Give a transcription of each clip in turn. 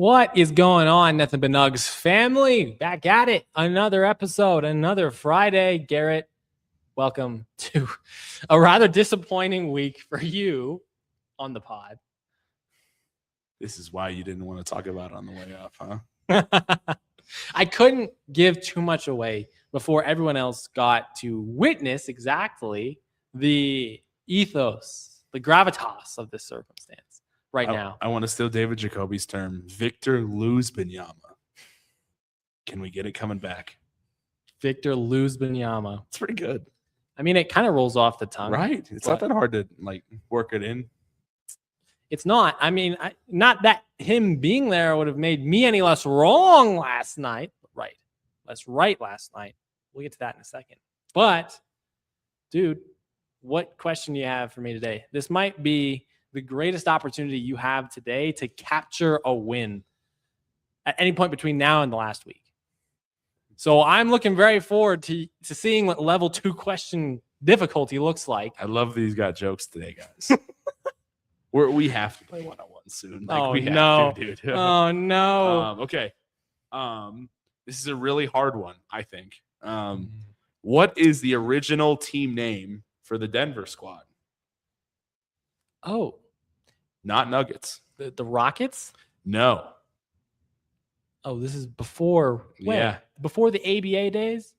What is going on, Nothing But Nugs family? Back at it. Another episode, another Friday. Garrett, welcome to a rather disappointing week for you on the pod. This is why you didn't want to talk about it on the way up, huh? I couldn't give too much away before everyone else got to witness exactly the ethos, the gravitas of this circumstance. Now. I want to steal David Jacoby's term. Victor Luzbenyama. Can we get it coming back? Victor Luzbenyama. It's pretty good. I mean, it kind of rolls off the tongue. Right. It's not that hard to work it in. It's not. I mean, not that him being there would have made me any less wrong last night. Right. Less right last night. We'll get to that in a second. But, dude, what question do you have for me today? This might be the greatest opportunity you have today to capture a win at any point between now and the last week. So I'm looking very forward to seeing what level 2 question difficulty looks like. I love these got jokes today, guys. we have to play one-on-one soon. We have to, dude. Oh, no. Okay. This is a really hard one, I think. What is the original team name for the Denver squad? Oh. Not Nuggets. The Rockets? No. Oh, this is before when? Yeah. Before the ABA days?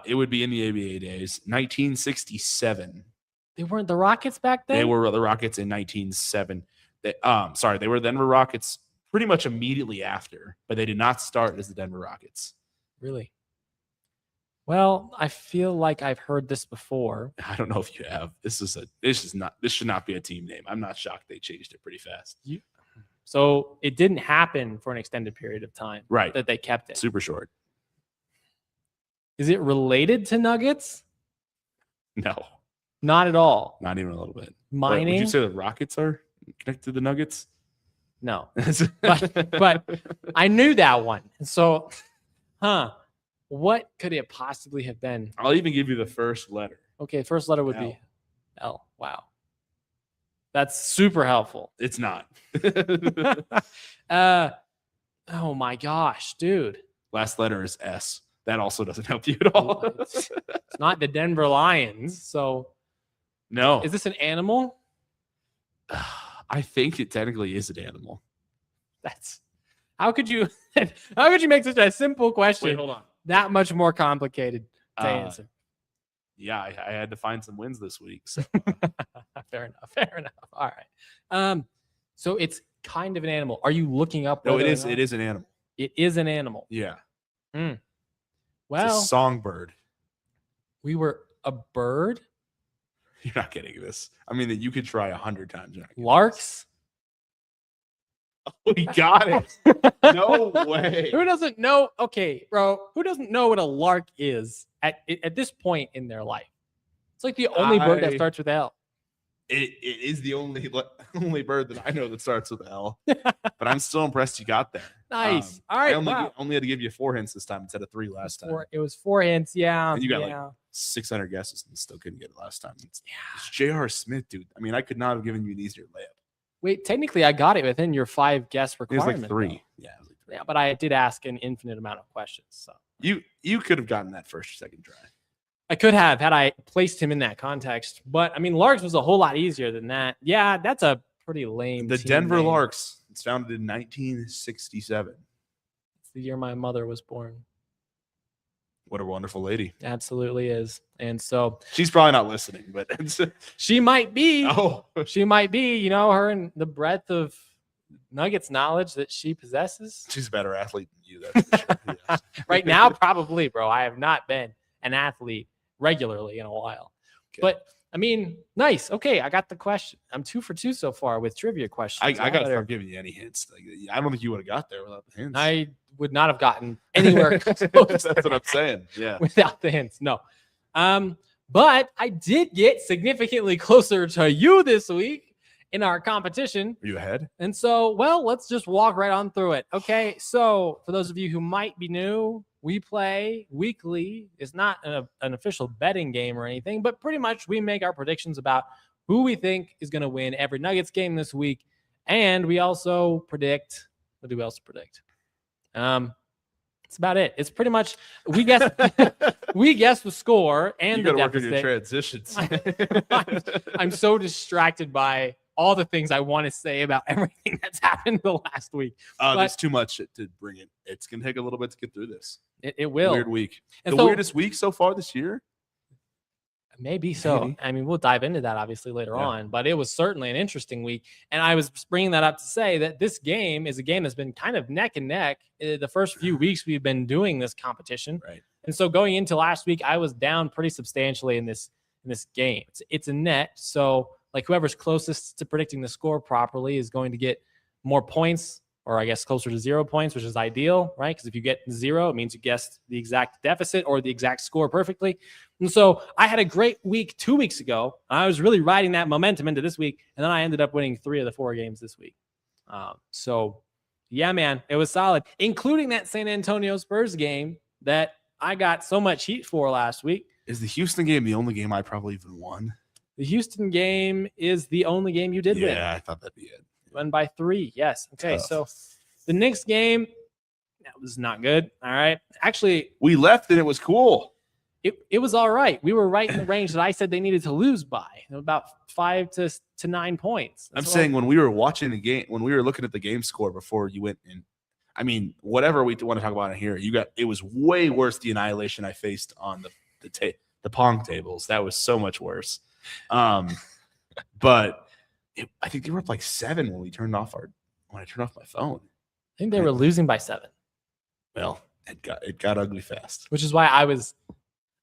It would be in the ABA days. 1967. They weren't the Rockets back then? They were the Rockets in 1907. They were the Denver Rockets pretty much immediately after, but they did not start as the Denver Rockets. Really? Well, I feel like I've heard this before. I don't know if you have. This should not be a team name. I'm not shocked they changed it pretty fast. So it didn't happen for an extended period of time. Right. That they kept it. Super short. Is it related to Nuggets? No. Not at all. Not even a little bit. Mining? Would you say the Rockets are connected to the Nuggets? No. but I knew that one. So, what could it possibly have been? I'll even give you the first letter. Okay, first letter would be L. Wow. That's super helpful. It's not. Oh my gosh, dude. Last letter is S. That also doesn't help you at all. It's not the Denver Lions. So no. Is this an animal? I think it technically is an animal. How could you make such a simple question? Wait, hold on. That much more complicated to answer. Yeah, I had to find some wins this week. So. Fair enough. All right. So it's kind of an animal. Are you looking up? No, it is. It is an animal. It is an animal. Yeah. Well, it's a songbird. We were a bird. You're not getting this. I mean, that you could try 100 times. Larks. We got it. No way. Who doesn't know? Okay, bro. Who doesn't know what a lark is at this point in their life? It's like the only bird that starts with L. It is the only bird that I know that starts with L. But I'm still impressed you got there. Nice. All right. I only had to give you 4 hints this time instead of 3 last time. It was 4 hints. Yeah. And you got 600 guesses and still couldn't get it last time. It's J.R. Smith, dude. I mean, I could not have given you an easier layup. Wait, technically, I got it within your 5 guess requirement. It was like 3. Though. Yeah, it was like 3. Yeah, but I did ask an infinite amount of questions. So you could have gotten that first or second try. I could have had I placed him in that context. But I mean, Larks was a whole lot easier than that. Yeah, that's a pretty lame. The Denver Larks. It's founded in 1967. It's the year my mother was born. What a wonderful lady. Absolutely is. And so she's probably not listening, but she might be. Oh, she might be, you know, her and the breadth of Nuggets knowledge that she possesses. She's a better athlete than you. That's for sure. Yes. Right now, probably, bro. I have not been an athlete regularly in a while. Okay. But I mean, nice. Okay, I got the question. I'm 2 for 2 so far with trivia questions. I got to start giving you any hints. I don't think you would have got there without the hints. I would not have gotten anywhere close. That's what I'm saying. Yeah. Without the hints. No. But I did get significantly closer to you this week in our competition. Are you ahead? And so, well, let's just walk right on through it. Okay. So for those of you who might be new, we play weekly. It's not an official betting game or anything, but pretty much we make our predictions about who we think is going to win every Nuggets game this week. And we also predict What do we else predict? That's about it. It's pretty much we guess we guess the score and You the got to work on your deficit. transitions. I'm so distracted by all the things I want to say about everything that's happened the last week. There's too much to bring it. It's gonna take a little bit to get through this. It will. Weird week. And the weirdest week so far this year. Maybe so. Maybe. I mean, we'll dive into that obviously later Yeah. on, but it was certainly an interesting week. And I was bringing that up to say that this game is a game that's been kind of neck and neck. The first few weeks we've been doing this competition. Right. And so going into last week, I was down pretty substantially in this game. It's a net. So like whoever's closest to predicting the score properly is going to get more points, or I guess closer to 0 points, which is ideal, right? Because if you get 0, it means you guessed the exact deficit or the exact score perfectly. And so I had a great week 2 weeks ago. And I was really riding that momentum into this week. And then I ended up winning 3 of the 4 games this week. So, yeah, man, it was solid, including that San Antonio Spurs game that I got so much heat for last week. Is the Houston game the only game I probably even won? The Houston game is the only game you did win. Yeah, I thought that'd be it. Won by 3. Yes. Okay. Tough. So the Knicks game, that was not good. All right. Actually, we left and it was cool. It was all right. We were right in the range that I said they needed to lose by, about 5 to 9 points. I'm saying when we were watching the game, when we were looking at the game score before you went in, I mean, whatever we want to talk about in here, it was way worse the annihilation I faced on the Pong tables. That was so much worse. But I think they were up like 7 when I turned off my phone. I think they were losing by 7. Well, it got ugly fast. Which is why I was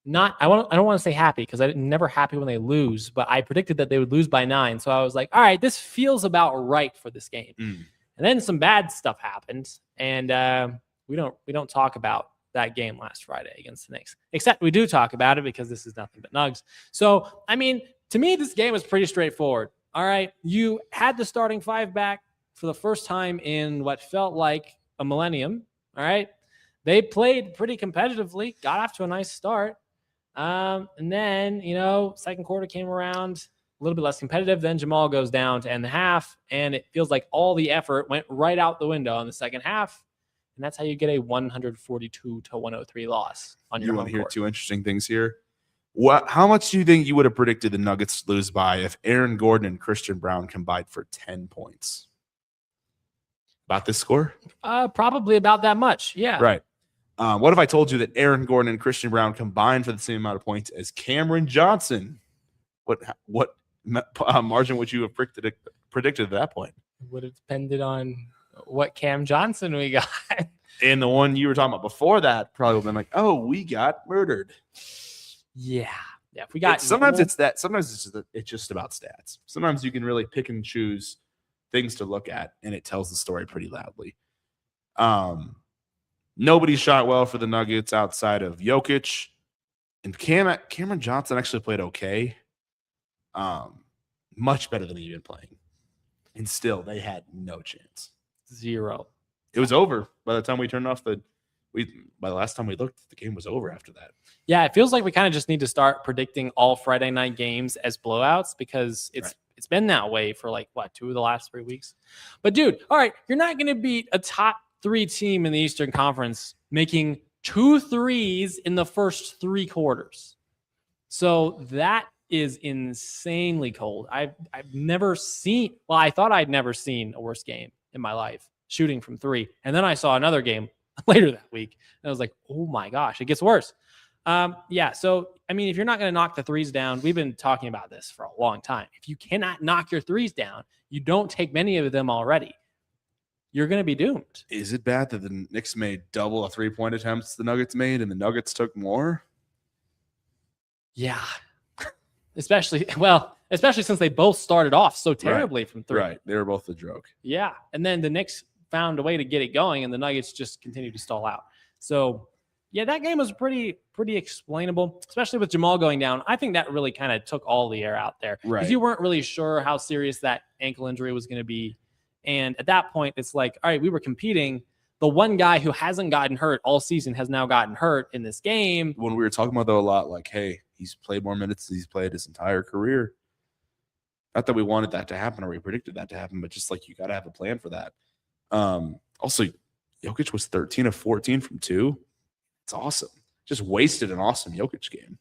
I don't want to say happy, because I'm never happy when they lose, but I predicted that they would lose by 9. So I was like, all right, this feels about right for this game. And then some bad stuff happened, and we don't talk about that game last Friday against the Knicks, except we do talk about it because this is nothing but Nugs. So, I mean, to me, this game was pretty straightforward. All right, you had the starting 5 back for the first time in what felt like a millennium. All right, they played pretty competitively, got off to a nice start. And then, second quarter came around, a little bit less competitive. Then Jamal goes down to end the half, and it feels like all the effort went right out the window in the second half. And that's how you get a 142-103 loss on your home court. You want to hear 2 interesting things here? How much do you think you would have predicted the Nuggets to lose by if Aaron Gordon and Christian Brown combined for 10 points? About this score? Probably about that much. Yeah. Right. What if I told you that Aaron Gordon and Christian Brown combined for the same amount of points as Cameron Johnson? What margin would you have predicted at that point? It would have depended on what Cam Johnson we got. And the one you were talking about before that probably would have been like, oh, we got murdered. Yeah. If we got sometimes it's just about stats. Sometimes you can really pick and choose things to look at, and it tells the story pretty loudly. Nobody shot well for the Nuggets outside of Jokic, and Cameron Johnson actually played okay. Much better than he'd been playing. And still, they had no chance. 0. It was over by the time we turned off by the last time we looked, the game was over after that. Yeah, it feels like we kind of just need to start predicting all Friday night games as blowouts, because it's been that way for 2 of the last 3 weeks. But dude, all right, you're not going to beat a top 3 team in the Eastern Conference making 2 threes in the first 3 quarters. So that is insanely cold. I've never seen, I thought I'd never seen a worse game in my life shooting from 3. And then I saw another game later that week, and I was like, oh my gosh, it gets worse. So, I mean, if you're not going to knock the 3s down, we've been talking about this for a long time. If you cannot knock your 3s down, you don't take many of them already, you're going to be doomed. Is it bad that the Knicks made double the 3-point attempts the Nuggets made, and the Nuggets took more? Yeah. Especially since they both started off so terribly from 3. Right. They were both a joke. Yeah. And then the Knicks found a way to get it going, and the Nuggets just continued to stall out. So, yeah, that game was pretty explainable, especially with Jamal going down. I think that really kind of took all the air out there. Right. Because you weren't really sure how serious that ankle injury was going to be. And at that point, it's like, all right, we were competing. The one guy who hasn't gotten hurt all season has now gotten hurt in this game. When we were talking about, though, a lot, like, hey, he's played more minutes than he's played his entire career. Not that we wanted that to happen or we predicted that to happen, but just like you got to have a plan for that. Also, Jokic was 13 of 14 from 2. It's awesome. Just wasted an awesome Jokic game.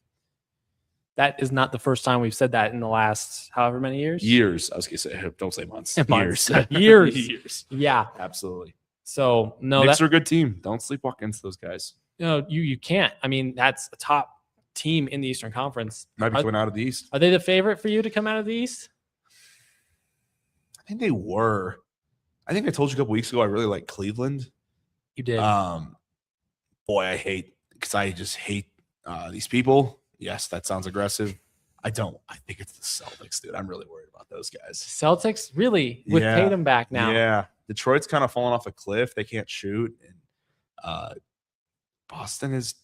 That is not the first time we've said that in the last however many years. Years. I was going to say, don't say months. Months. Years. Years. Yeah. Absolutely. So no, Knicks are a good team. Don't sleepwalk against those guys. No, you can't. I mean, that's a top team in the Eastern Conference. Might be coming out of the East. Are they the favorite for you to come out of the East? I think they were. I think I told you a couple weeks ago I really like Cleveland. You did. Boy, I just hate these people. Yes, that sounds aggressive. I don't. I think it's the Celtics, dude. I'm really worried about those guys. Celtics, really? With Tatum back now? Yeah. Detroit's kind of fallen off a cliff. They can't shoot. And Boston is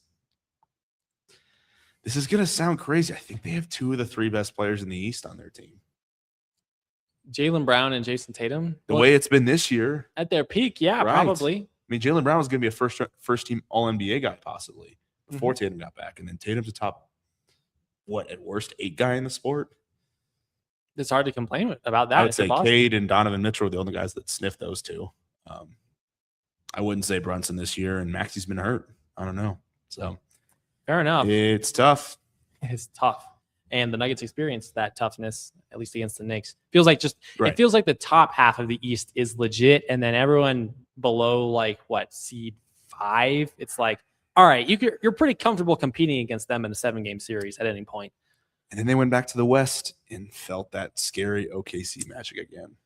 – this is going to sound crazy. I think they have 2 of the 3 best players in the East on their team. Jaylen Brown and Jason Tatum? The way it's been this year. At their peak, yeah, right. probably. I mean, Jaylen Brown was going to be a first-team All-NBA guy possibly before Tatum got back. And then Tatum's a top – at worst, 8 guy in the sport. It's hard to complain about that. I would say Cade and Donovan Mitchell are the only guys that sniff those 2. I wouldn't say Brunson this year, and Maxi's been hurt. I don't know. So fair enough. It's tough. It's tough. And the Nuggets experienced that toughness, at least against the Knicks. Feels like right. It feels like the top half of the East is legit, and then everyone below seed 5, it's like, all right, you're pretty comfortable competing against them in a 7-game series at any point. And then they went back to the West and felt that scary OKC magic again.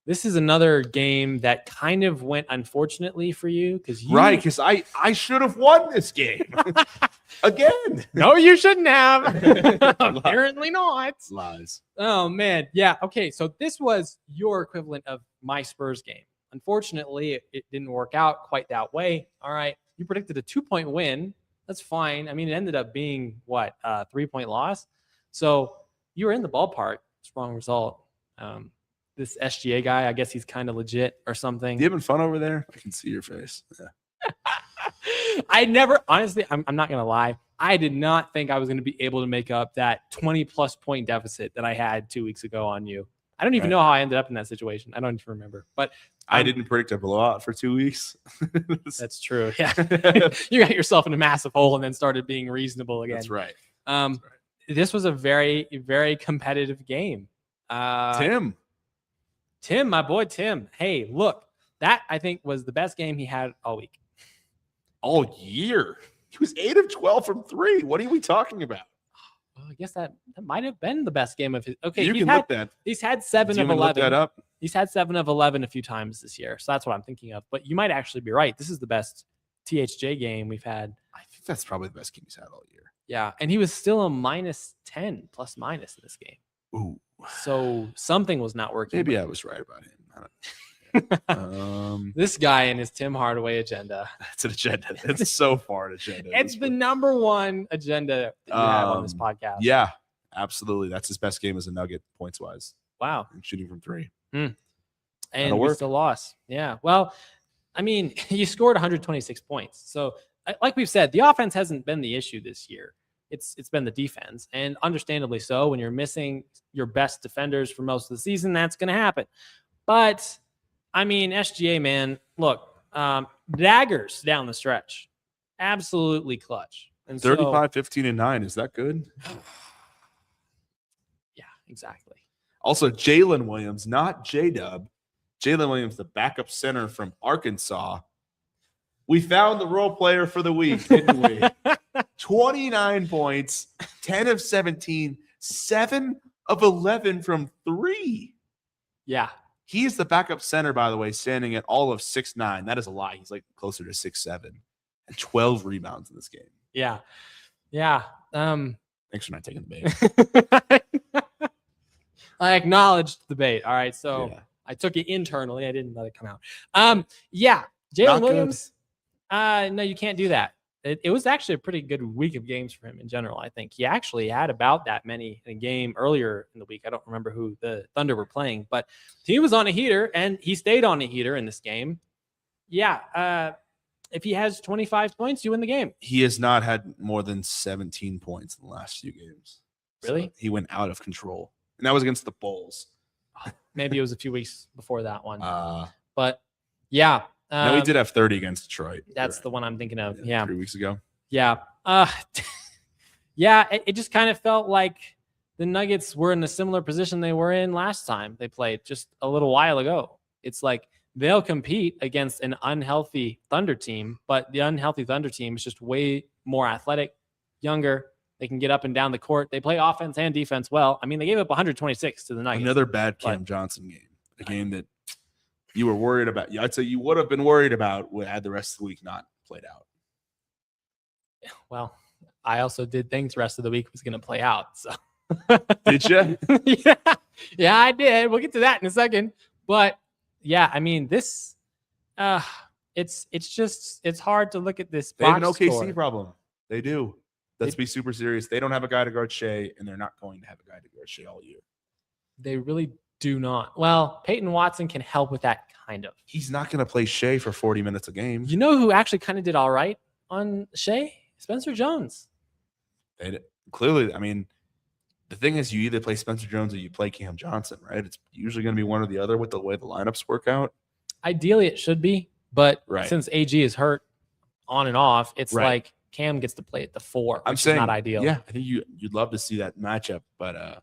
This is another game that kind of went unfortunately for you because I should have won this game again. No, you shouldn't have. Apparently not. Lies. Oh man, yeah. Okay, so this was your equivalent of my Spurs game. Unfortunately, it didn't work out quite that way. All right. You predicted a 2-point win. That's fine. I mean, it ended up being a 3-point loss. So you were in the ballpark. It's wrong result. This SGA guy, I guess he's kind of legit or something. You having fun over there? I can see your face. Yeah. Honestly, I'm not going to lie. I did not think I was going to be able to make up that 20-plus point deficit that I had 2 weeks ago on you. I don't even know how I ended up in that situation. I don't even remember. But I didn't predict a blowout for 2 weeks. That's true. Yeah. You got yourself in a massive hole and then started being reasonable again. That's right. This was a very, very competitive game. Tim, my boy Tim. Hey, look, that I think was the best game he had all week. All year. He was 8 of 12 from 3. What are we talking about? Well, I guess that might have been the best game of his. Okay, you can look that. He's had 7 of 11. Look that up? He's had 7 of 11 a few times this year, so that's what I'm thinking of. But you might actually be right. This is the best THJ game we've had. I think that's probably the best game he's had all year. Yeah, and he was still a -10 plus minus in this game. Ooh, so something was not working. Maybe I was right about him. I don't know. This guy and his Tim Hardaway agenda. That's an agenda. It's so far an agenda. It's the number 1 agenda that you have on this podcast. Yeah, absolutely. That's his best game as a Nugget points wise. Wow. And shooting from 3. And we still lost. Yeah. Well, I mean, you scored 126 points. So like we've said, the offense hasn't been the issue this year. It's been the defense, and understandably so. When you're missing your best defenders for most of the season, that's going to happen. But I mean, SGA, man, look, daggers down the stretch, absolutely clutch. And 35, 15, and 9. Is that good? Yeah, exactly. Also, Jalen Williams, not J-Dub. Jalen Williams, the backup center from Arkansas. We found the role player for the week, didn't we? 29 points, 10 of 17, 7 of 11 from 3. Yeah. He is the backup center, by the way, standing at all of 6'9". That is a lie. He's like closer to 6'7", and 12 rebounds in this game. Yeah. Yeah. Thanks for not taking the bait. I acknowledged the bait. All right. So I took it internally. I didn't let it come out. Yeah. Jalen Williams. No, you can't do that. It was actually a pretty good week of games for him in general. I think he actually had about that many in a game earlier in the week. I don't remember who the Thunder were playing, but he was on a heater and he stayed on a heater in this game. Yeah. If he has 25 points, you win the game. He has not had more than 17 points in the last few games. Really? So he went out of control. And that was against the Bulls. Maybe it was a few weeks before that one. But yeah, No, he did have 30 against Detroit. That's the one I'm thinking of. Yeah. 3 weeks ago. Yeah. Yeah, it just kind of felt like the Nuggets were in a similar position they were in last time they played just a little while ago. It's like they'll compete against an unhealthy Thunder team, but the unhealthy Thunder team is just way more athletic, younger. They can get up and down the court. They play offense and defense well. I mean, they gave up 126 to the Nuggets. Another bad Cam Johnson game. A game that you were worried about. I'd say you would have been worried about had the rest of the week not played out. Well, I also did think the rest of the week was going to play out. So did you? Yeah, I did. We'll get to that in a second. But yeah, I mean, this, it's hard to look at this. They have an OKC problem. They do. Let's be super serious. They don't have a guy to guard Shea, and they're not going to have a guy to guard Shea all year. They really do not. Well, Peyton Watson can help with that kind of. He's not going to play Shea for 40 minutes a game. You know who actually kind of did all right on Shea? Spencer Jones. Clearly, I mean, the thing is, you either play Spencer Jones or you play Cam Johnson, right? It's usually going to be one or the other with the way the lineups work out. Ideally, it should be, but since AG is hurt on and off, it's like Cam gets to play at the 4. I'm saying, is not ideal. Yeah, I think you'd love to see that matchup, but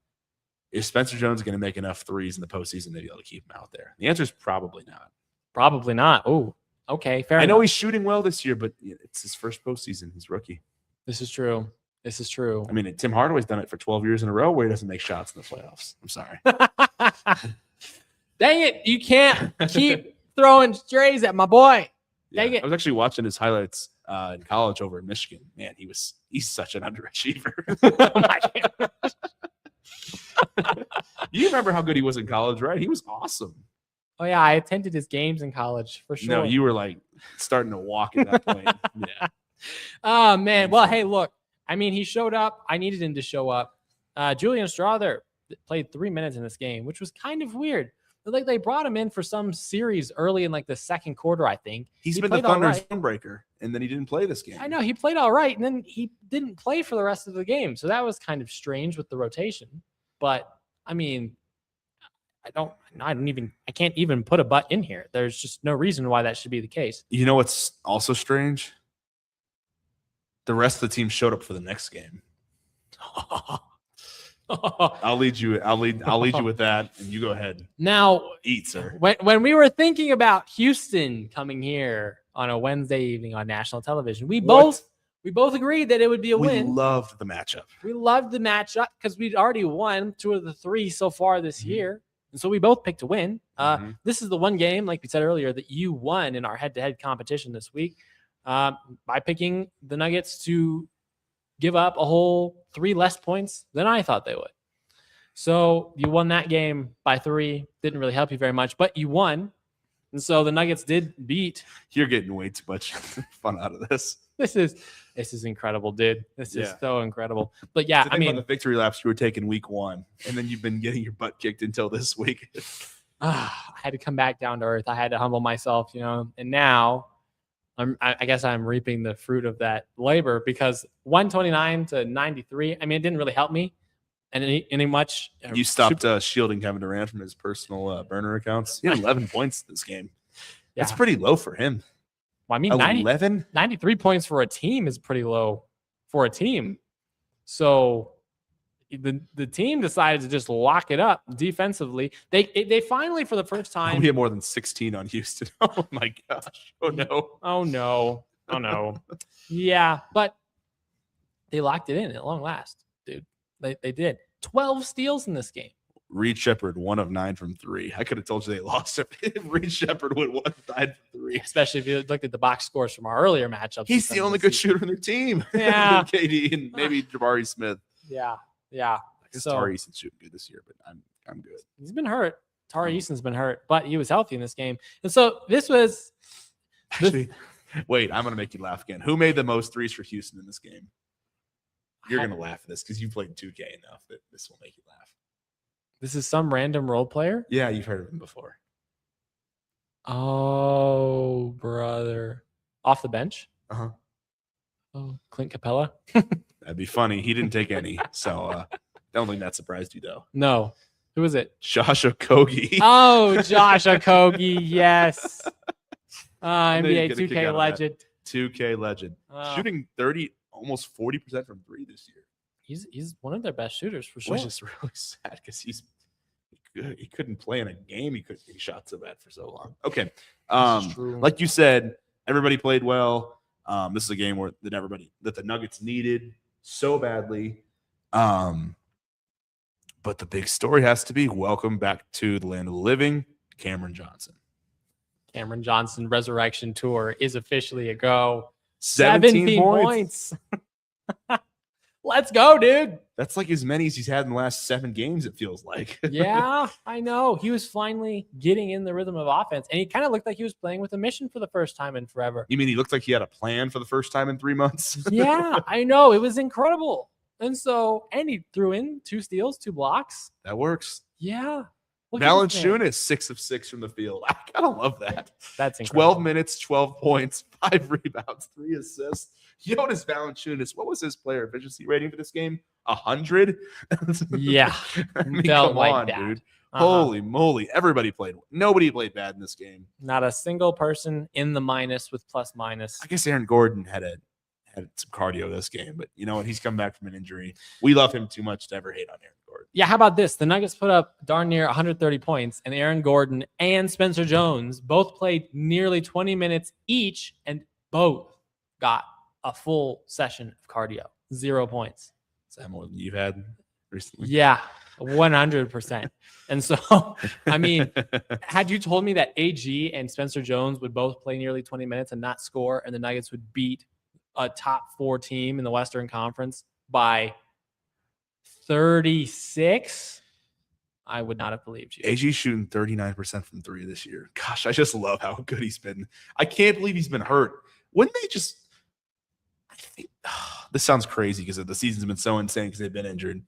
is Spencer Jones going to make enough threes in the postseason to be able to keep him out there? The answer is probably not. Probably not. Oh, okay, fair enough. I know he's shooting well this year, but it's his first postseason. He's rookie. This is true. I mean, Tim Hardaway's done it for 12 years in a row where he doesn't make shots in the playoffs. I'm sorry. Dang it. You can't keep throwing strays at my boy. Dang it. I was actually watching his highlights in college over in Michigan. Man, he's such an underachiever. Oh my God. You remember how good he was in college, right? He was awesome. Oh, yeah. I attended his games in college for sure. No, you were like starting to walk at that point. Yeah. Oh, man. Well, hey, look. I mean, he showed up. I needed him to show up. Julian Strawther played 3 minutes in this game, which was kind of weird. Like they brought him in for some series early in like the second quarter, I think. He's been the Thunder's phone breaker, and then he didn't play this game. I know he played all right, and then he didn't play for the rest of the game. So that was kind of strange with the rotation. But I mean, I can't even put a butt in here. There's just no reason why that should be the case. You know what's also strange? The rest of the team showed up for the next game. I'll lead you with that, and you go ahead. Now, eat, sir. When we were thinking about Houston coming here on a Wednesday evening on national television, we both agreed that it would be a win. We loved the matchup. We loved the matchup because we'd already won 2 of the 3 so far this year, and so we both picked to win. This is the one game, like we said earlier, that you won in our head-to-head competition this week. By picking the Nuggets to give up a whole 3 less points than I thought they would. So you won that game by 3. Didn't really help you very much, but you won. And so the Nuggets did beat. You're getting way too much fun out of this. This is incredible, dude. This is so incredible. But yeah, I mean, the victory laps you were taking week 1, and then you've been getting your butt kicked until this week. I had to come back down to earth. I had to humble myself, and now I guess I'm reaping the fruit of that labor because 129 to 93. I mean, it didn't really help me any much. You stopped shielding Kevin Durant from his personal burner accounts. He had 11 points this game. That's pretty low for him. Well, I mean, 93 points for a team is pretty low for a team. So the team decided to just lock it up defensively. They finally, for the first time, we had more than 16 on Houston. Oh my gosh! Oh no! Yeah, but they locked it in at long last, dude. They did 12 steals in this game. Reed Shepherd 1 of 9 from 3. I could have told you they lost if Reed Shepherd went 1 of 9 from 3. Especially if you looked at the box scores from our earlier matchups. He's the only good shooter on their team. Yeah, KD and maybe Jabari Smith. Yeah. I guess Tari Eason's shooting good this year, but I'm good. He's been hurt. Tari Eason's been hurt, but he was healthy in this game. And so this was actually. Wait, I'm gonna make you laugh again. Who made the most threes for Houston in this game? You're gonna laugh at this because you played 2K enough that this will make you laugh. This is some random role player? Yeah, you've heard of him before. Oh, brother. Off the bench? Uh-huh. Oh, Clint Capella? That'd be funny. He didn't take any, so don't think that surprised you, though. No. Who was it? Josh Okogie. Oh, Josh Okogie, yes. knew you'd NBA get a kick 2K out of that. legend. 2K legend. Shooting 30, almost 40% from three this year. He's one of their best shooters for sure. Which is really sad because he couldn't play in a game. He shot so bad for so long. Okay. Like you said, everybody played well. This is a game that the Nuggets needed so badly. But the big story has to be welcome back to the land of the living, Cameron Johnson. Cameron Johnson Resurrection Tour is officially a go. 17 points. Let's go, dude. That's like as many as he's had in the last 7 games, it feels like. Yeah, I know. He was finally getting in the rhythm of offense, and he kind of looked like he was playing with a mission for the first time in forever. You mean he looked like he had a plan for the first time in 3 months? Yeah, I know. It was incredible. And he threw in 2 steals, 2 blocks. That works. Yeah. Valanciunas, 6 of 6 from the field. I kind of love that. That's incredible. 12 minutes, 12 points, 5 rebounds, 3 assists. Jonas Valanciunas, what was his player efficiency rating for this game? 100? Yeah. I mean, Felt come like on, that. dude. Holy moly. Everybody played. Nobody played bad in this game. Not a single person in the minus with plus minus. I guess Aaron Gordon had some cardio this game, but you know what? He's come back from an injury. We love him too much to ever hate on Aaron Gordon. Yeah, how about this? The Nuggets put up darn near 130 points, and Aaron Gordon and Spencer Jones both played nearly 20 minutes each, and both got a full session of cardio. 0 points. Is that more than you've had recently? Yeah, 100%. And so, I mean, had you told me that AG and Spencer Jones would both play nearly 20 minutes and not score, and the Nuggets would beat a top 4 team in the Western Conference by 36, I would not have believed you. AG shooting 39% from 3 this year. Gosh, I just love how good he's been. I can't believe he's been hurt. Wouldn't they just – I think this sounds crazy because the season's been so insane because they've been injured.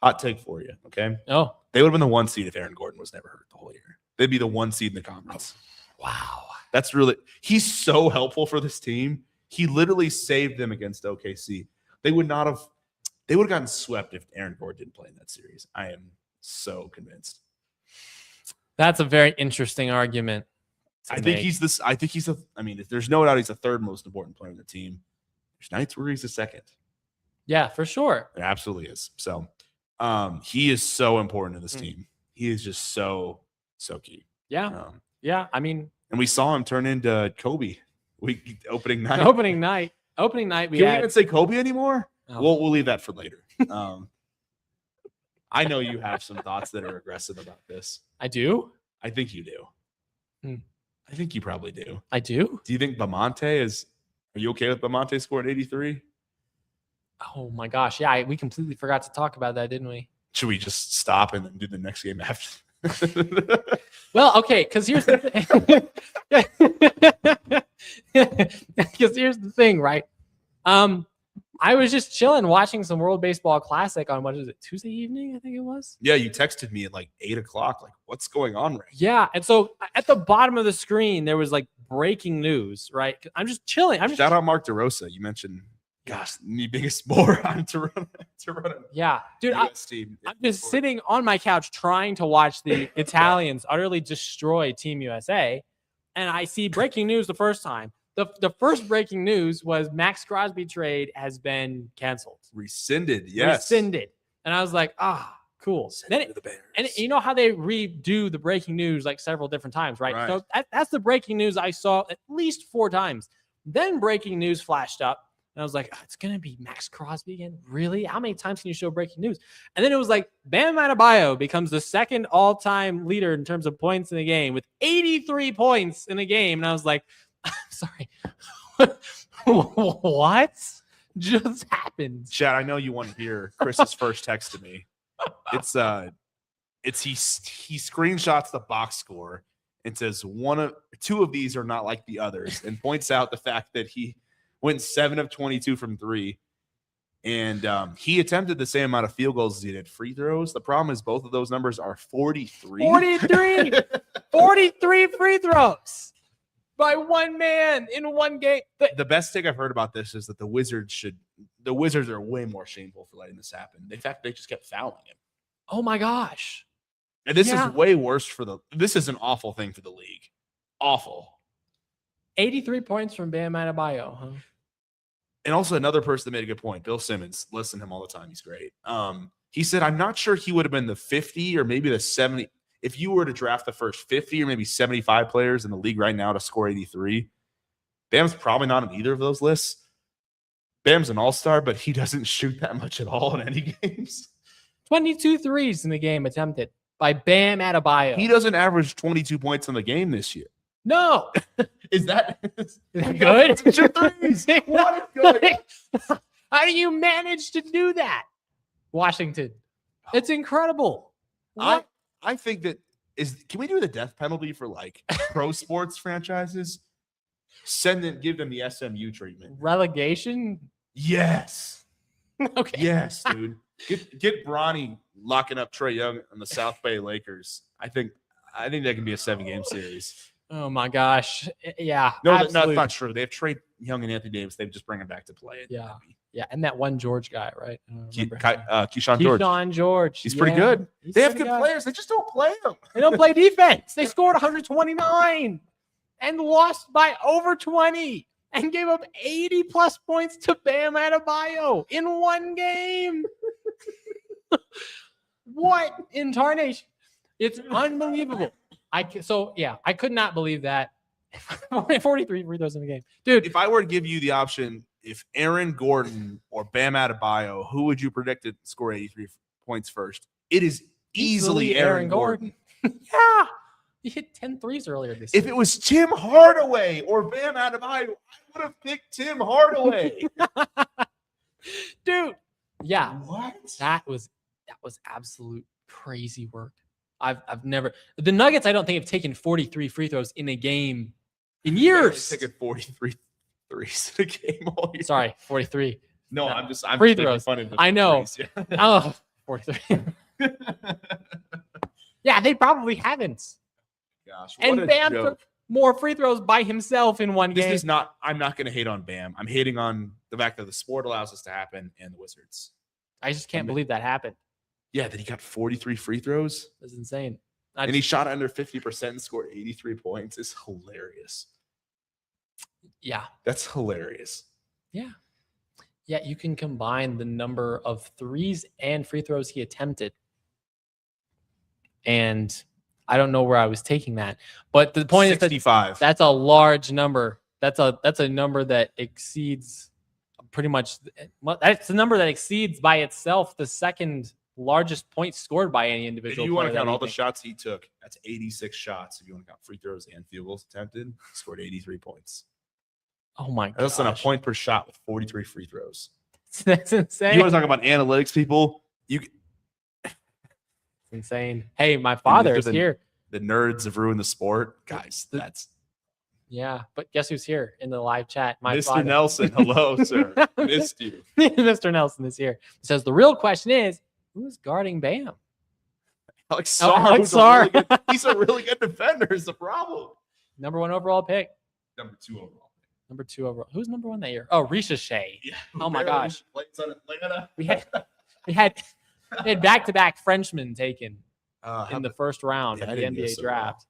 Hot take for you, okay? Oh. They would have been the 1 seed if Aaron Gordon was never hurt the whole year. They'd be the 1 seed in the conference. Wow. That's really – he's so helpful for this team. He literally saved them against OKC. They would have gotten swept if Aaron Gordon didn't play in that series. I am so convinced. That's a very interesting argument. I think there's no doubt he's the 3rd most important player on the team. There's nights where he's the 2nd. Yeah, for sure. It absolutely is. So he is so important to this team. He is just so key. Yeah. Yeah. I mean, and we saw him turn into Kobe opening night. Opening night. Can we even say Kobe anymore? Oh. We'll leave that for later. I know you have some thoughts that are aggressive about this. I do. I think you do. I think you probably do. I do. Do you think Bamonte is? Are you okay with Bamonte scoring 83? Oh my gosh! Yeah, we completely forgot to talk about that, didn't we? Should we just stop and then do the next game after? Well, okay, because here's the thing. Right? I was just chilling, watching some World Baseball Classic on what is it, Tuesday evening? I think it was. Yeah, you texted me at like 8:00. Like, what's going on right now? Yeah, and so at the bottom of the screen there was like breaking news. Right? I'm just chilling. Shout out Mark DeRosa. You mentioned. Gosh, the biggest moron to run. Yeah, dude, I'm just sitting on my couch trying to watch the Italians utterly destroy Team USA, and I see breaking news the first time. The first breaking news was Max Crosby trade has been canceled. Rescinded, yes. Rescinded. And I was like, cool. And you know how they redo the breaking news like several different times, right? So that's the breaking news I saw at least 4 times. Then breaking news flashed up. And I was like, it's going to be Max Crosby again? Really? How many times can you show breaking news? And then it was like, Bam Adebayo becomes the 2nd all-time leader in terms of points in the game with 83 points in a game. And I was like, I'm sorry. What just happened? Chad, I know you want to hear Chris's first text to me. He screenshots the box score and says 2 of these are not like the others and points out the fact that he went 7 of 22 from 3. And he attempted the same amount of field goals as he did free throws. The problem is both of those numbers are 43. 43 free throws by one man in one game. The best thing I've heard about this is that the Wizards are way more shameful for letting this happen. In fact, they just kept fouling him. Oh my gosh. And this is way worse this is an awful thing for the league. Awful. 83 points from Bam Adebayo, huh? And also another person that made a good point, Bill Simmons. Listen to him all the time. He's great. He said, I'm not sure he would have been the 50 or maybe the 70. If you were to draft the first 50 or maybe 75 players in the league right now to score 83, Bam's probably not in either of those lists. Bam's an all-star, but he doesn't shoot that much at all in any games. 22 threes in the game attempted by Bam Adebayo. He doesn't average 22 points in the game this year. No. Is that good? Threes. What is going on? How do you manage to do that? Washington. It's incredible. I think that can we do the death penalty for like pro sports franchises? Give them the SMU treatment. Relegation? Yes. Okay. Yes, dude. Get Bronny locking up Trae Young on the South Bay Lakers. I think that can be a 7-game series. Oh my gosh. Yeah. No, that's not true. They have Trae Young and Anthony Davis. They just bring him back to play. Yeah. Yeah. And that one George guy, right? Keyshawn George. Keyshawn George. He's pretty good. They have good players. They just don't play them. They don't play defense. They scored 129 and lost by over 20 and gave up 80 plus points to Bam Adebayo in one game. What in tarnation? It's unbelievable. I could not believe that. 43 free throws in the game. Dude, if I were to give you the option, if Aaron Gordon or Bam Adebayo, who would you predict to score 83 points first? It is easily Aaron Gordon. Yeah. He hit 10 threes earlier this year. If it was Tim Hardaway or Bam Adebayo, I would have picked Tim Hardaway. Dude. Yeah. What? That was absolute crazy work. I've never the Nuggets I don't think have taken 43 free throws in a game in years. They've taken 43 threes in a game all year. Sorry, 43. No, I'm free throws. Fun of I know. Threes, yeah. Oh, 43. Yeah, they probably haven't. Gosh, and Bam took more free throws by himself in one game. I'm not going to hate on Bam. I'm hating on the fact that the sport allows this to happen and the Wizards. I just can't believe that happened. Yeah, that he got 43 free throws. That's insane. And he shot under 50% and scored 83 points. It's hilarious. Yeah. That's hilarious. Yeah. Yeah, you can combine the number of threes and free throws he attempted. And I don't know where I was taking that. But the point 65. is that's a large number. That's a number that exceeds pretty much that's a number that exceeds by itself the second largest points scored by any individual. If you want to count all the shots he took, that's 86 shots. If you want to count free throws and field goals attempted, he scored 83 points. Oh my god. That's than a point per shot with 43 free throws. That's insane. You want to talk about analytics, people? It's insane. Hey, my father is here. The nerds have ruined the sport. Guys, yeah, but guess who's here in the live chat? My Mr. father. Nelson, hello, sir. Missed you. Mr. Nelson is here. He says the real question is, who's guarding Bam? Alex Sarr. He's a really good defender is the problem. Number 1 overall pick. Number 2 overall. Number 2 overall. Who's number 1 that year? Oh, Risha Shea. Yeah. Oh my gosh. We had back-to-back Frenchmen taken in the first round of the NBA draft. Well.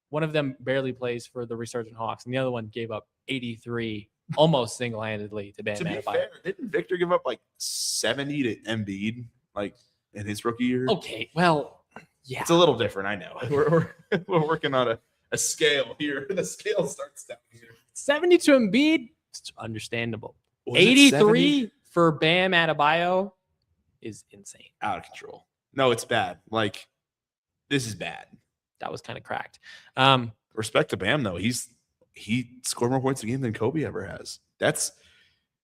One of them barely plays for the Resurgent Hawks, and the other one gave up 83 almost single-handedly to Bam To be Adebayo. fair, didn't Victor give up like 70 to Embiid like in his rookie year? Okay, well, yeah. It's a little different, I know. We're working on a scale here. The scale starts down here. 70 to Embiid, it's understandable. 83 for Bam Adebayo is insane. Out of control. No, it's bad. Like, this is bad. That was kind of cracked. Respect to Bam, though. He scored more points a game than Kobe ever has. That's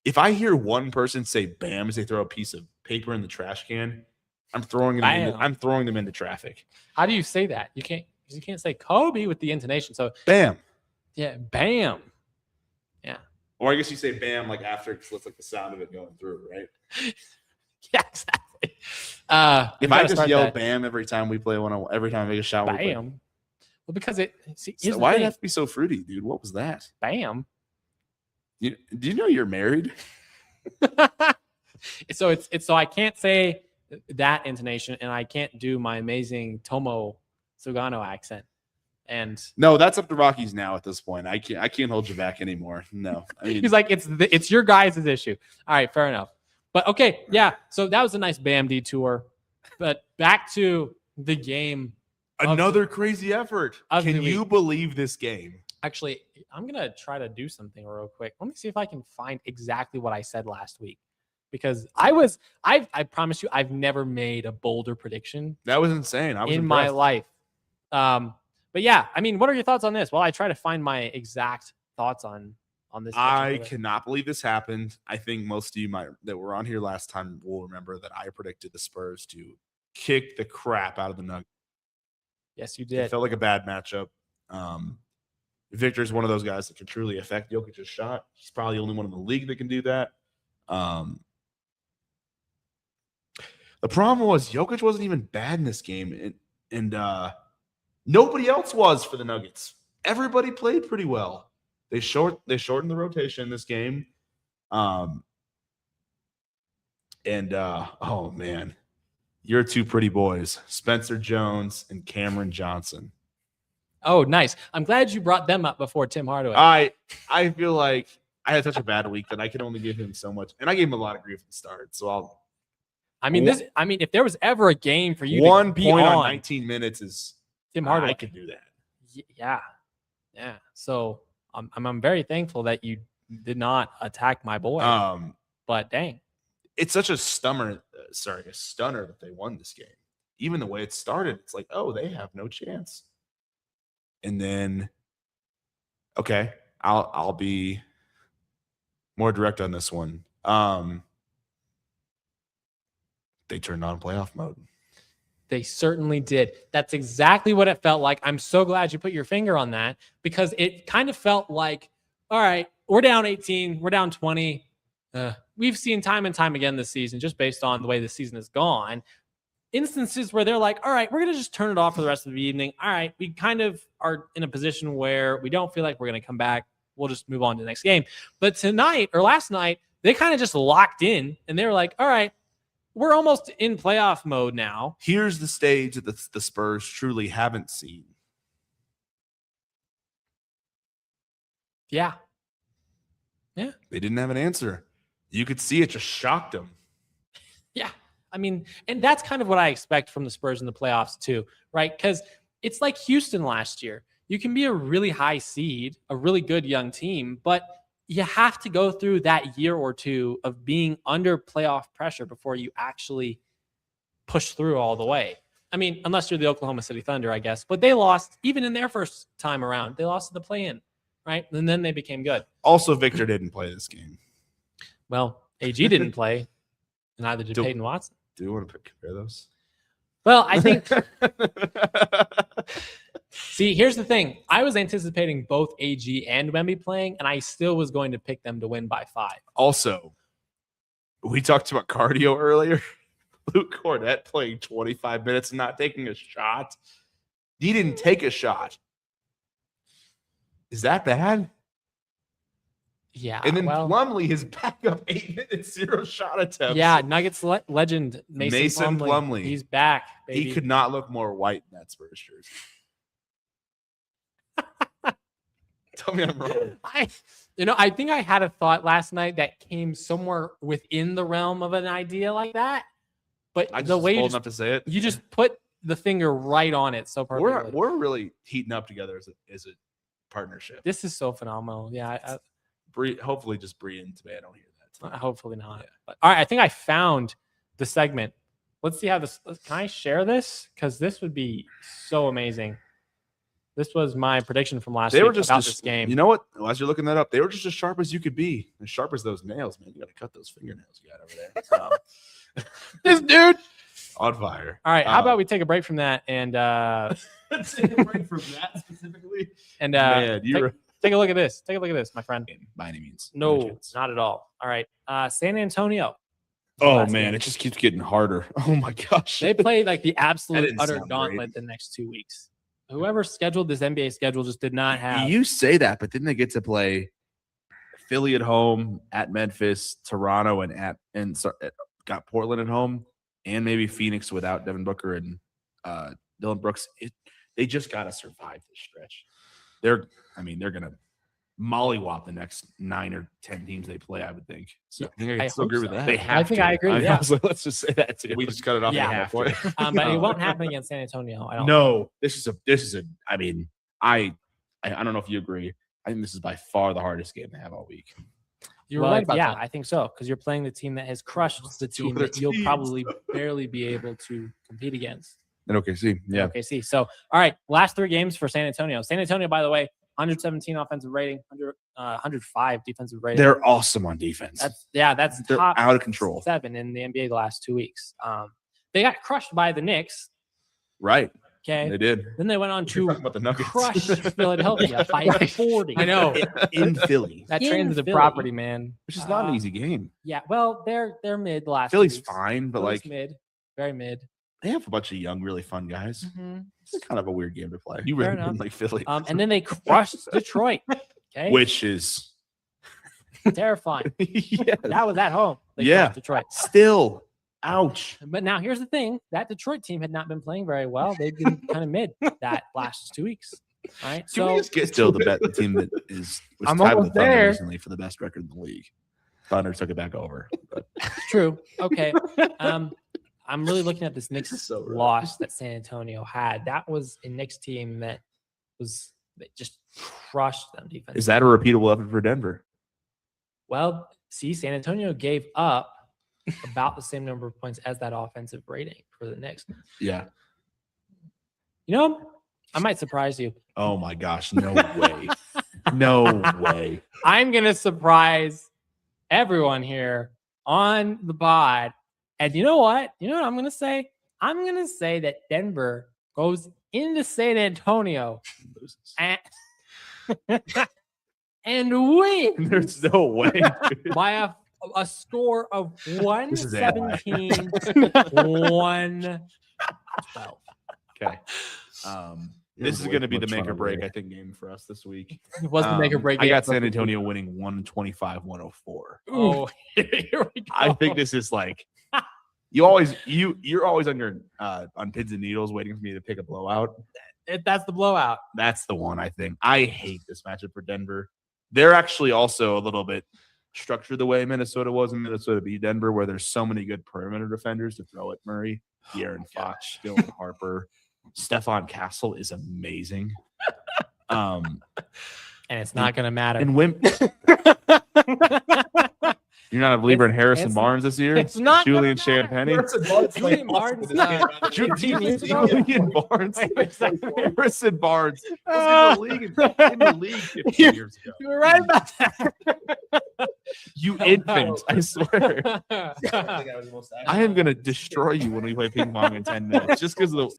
if I hear one person say Bam as they throw a piece of paper in the trash can, I'm throwing them into traffic. How do you say that? You can't say Kobe with the intonation. So Bam. Yeah, Bam. Yeah. Or I guess you say Bam like after it looks like the sound of it going through, right? Yeah, exactly. If I just yell Bam every time we play every time I make a shot, Bam. Well, because why did it have to be so fruity, dude? What was that? Bam. Do you know you're married? So I can't say that intonation, and I can't do my amazing Tomo Sugano accent. And no, that's up to Rockies now at this point. I can't hold you back anymore. No, I mean, he's like, it's your guys' issue. All right, fair enough. But okay, yeah. So that was a nice Bam detour. But back to the game. another crazy effort. Can you believe this game? Actually, I'm gonna try to do something real quick. Let me see if I can find exactly what I said last week. Because I promise you, I've never made a bolder prediction. That was insane. I was in impressed. my life. But yeah, I mean, what are your thoughts on this? Well, I try to find my exact thoughts on this. I cannot believe this happened. I think most of you that were on here last time will remember that I predicted the Spurs to kick the crap out of the Nuggets. Yes, you did. It felt like a bad matchup. Victor is one of those guys that can truly affect Jokic's shot. He's probably the only one in the league that can do that. The problem was Jokic wasn't even bad in this game, and nobody else was for the Nuggets. Everybody played pretty well. They shortened the rotation in this game. Oh man, your two pretty boys, Spencer Jones and Cameron Johnson. Oh, nice. I'm glad you brought them up before Tim Hardaway. I feel like I had such a bad week that I can only give him so much, and I gave him a lot of grief at the start. So if there was ever a game for you 1 to be point on on 19 minutes is Tim Hardaway. I could do that. Yeah. So I'm very thankful that you did not attack my boy. But dang, it's such a stunner that they won this game. Even the way it started, it's like, oh, they have no chance. And then, okay, I'll be more direct on this one. They turned on playoff mode. They certainly did. That's exactly what it felt like. I'm so glad you put your finger on that because it kind of felt like, all right, we're down 18, we're down 20. We've seen time and time again this season, just based on the way the season has gone, instances where they're like, all right, we're going to just turn it off for the rest of the evening. All right, we kind of are in a position where we don't feel like we're going to come back. We'll just move on to the next game. But tonight or last night, they kind of just locked in and they were like, all right, we're almost in playoff mode now. Here's the stage that the Spurs truly haven't seen. Yeah. They didn't have an answer. You could see it just shocked them. Yeah. I mean, and that's kind of what I expect from the Spurs in the playoffs too, right? Because it's like Houston last year. You can be a really high seed, a really good young team, but you have to go through that year or two of being under playoff pressure before you actually push through all the way. I mean, unless you're the Oklahoma City Thunder, I guess. But they lost, even in their first time around, they lost to the play-in, right? And then they became good. Also, Victor didn't play this game. Well, AG didn't play, and neither did Peyton Watson. Do you want to compare those? Well, I think see, here's the thing. I was anticipating both AG and Wemby playing, and I still was going to pick them to win by 5. Also, we talked about cardio earlier. Luke Cornett playing 25 minutes and not taking a shot. He didn't take a shot. Is that bad? Yeah. And then Plumlee is back up 8 minutes, 0 shot attempts. Yeah, Nuggets legend Mason Plumlee. He's back, baby. He could not look more white in that Spurs jersey. Tell me I'm wrong. I think I had a thought last night that came somewhere within the realm of an idea like that. But the way bold enough to say it, you just put the finger right on it so perfectly. We're really heating up together as a partnership. This is so phenomenal. Yeah. Hopefully just Bree and Today. I don't hear that. Hopefully not. Yeah. But all right, I think I found the segment. Let's see how this. Can I share this? Because this would be so amazing. This was my prediction from last week about this game. You know what? As you're looking that up, they were just as sharp as you could be. As sharp as those nails, man. You got to cut those fingernails you got over there. This dude on fire. All right, how about we take a break from that and take a break from that specifically? And man, take a look at this. Take a look at this, my friend. By any means. No, not at all. All right. San Antonio. Oh, man. It just keeps getting harder. Oh, my gosh. They play like the absolute utter gauntlet the next 2 weeks. Whoever scheduled this NBA schedule just did not have. You say that, but didn't they get to play Philly at home, at Memphis, Toronto, and got Portland at home, and maybe Phoenix without Devin Booker and Dylan Brooks? They just got to survive this stretch. They're going to mollywop the next 9 or 10 teams they play, I would think. So I think I I still hope agree with so. that. They I have think to. I agree, yeah. So let's just say that too. We just cut it off. Yeah. They have to. But it won't happen against San Antonio. I don't. No, this is a. I mean, I don't know if you agree. I think this is by far the hardest game to have all week. You're Well, right about yeah, that. I think so because you're playing the team that has crushed the Two team other that you'll teams. probably barely be able to compete against. And OKC, yeah. OKC. So, all right, last 3 games for San Antonio. San Antonio, by the way, 117 offensive rating, 105 defensive rating. They're awesome on defense. That's They're top out of control. 7 in the NBA the last 2 weeks. They got crushed by the Knicks. Right. Okay. They did. Then they went on You're to talking about the Nuggets. crush Philadelphia by 40. I know. in Philly, That In transitive Philly. property, man. which is not an easy game. Yeah, well, they're mid the last. 2 Philly's weeks. fine, but Philly's like mid, very mid. they have a bunch of young, really fun guys. It's kind of a weird game to play. You Fair really enough. like Philly, And then they crushed Detroit. Okay, which is terrifying. yeah, That was at home. They Yeah. crushed Detroit. still ouch. But now here's the thing: that Detroit team had not been playing very well. They've been kind of mid that last 2 weeks. All right, Can we so just get still the team that was I'm tied with almost the Thunder there. recently for the best record in the league. Thunder took it back over. But true. Okay. I'm really looking at this Knicks So right. loss that San Antonio had. That was a Knicks team that just crushed them defensively. is that a repeatable effort for Denver? Well, see, San Antonio gave up about the same number of points as that offensive rating for the Knicks. Yeah. You know, I might surprise you. Oh my gosh, no way. No way. I'm going to surprise everyone here on the pod. And you know what? You know what I'm going to say? I'm going to say that Denver goes into San Antonio and, and wins There's no way. dude. by a score of is 117 112. Okay. This is going to be the make or break, I think, game for us this week. It was the make or break. I game got for San the- Antonio winning 125-104. Oh, here we go. I think this is like you're always on your on pins and needles waiting for me to pick a blowout. That's the blowout. That's the one, I think. I hate this matchup for Denver. They're actually also a little bit structured the way Minnesota was in Minnesota beat Denver, where there's so many good perimeter defenders to throw at Murray. De'Aaron Fox, Dylan Harper, Stephon Castle is amazing. And it's not going to matter. And you're not a believer in Harrison it's- Barnes this year? it's not gonna Julian matter. Champagny? Julian Barnes, Julian 18 years ago. Barnes. Harrison Barnes was in the league 15 years ago. You were right about that. You infant, I swear. I am gonna destroy you when we play ping pong in 10 minutes just because of the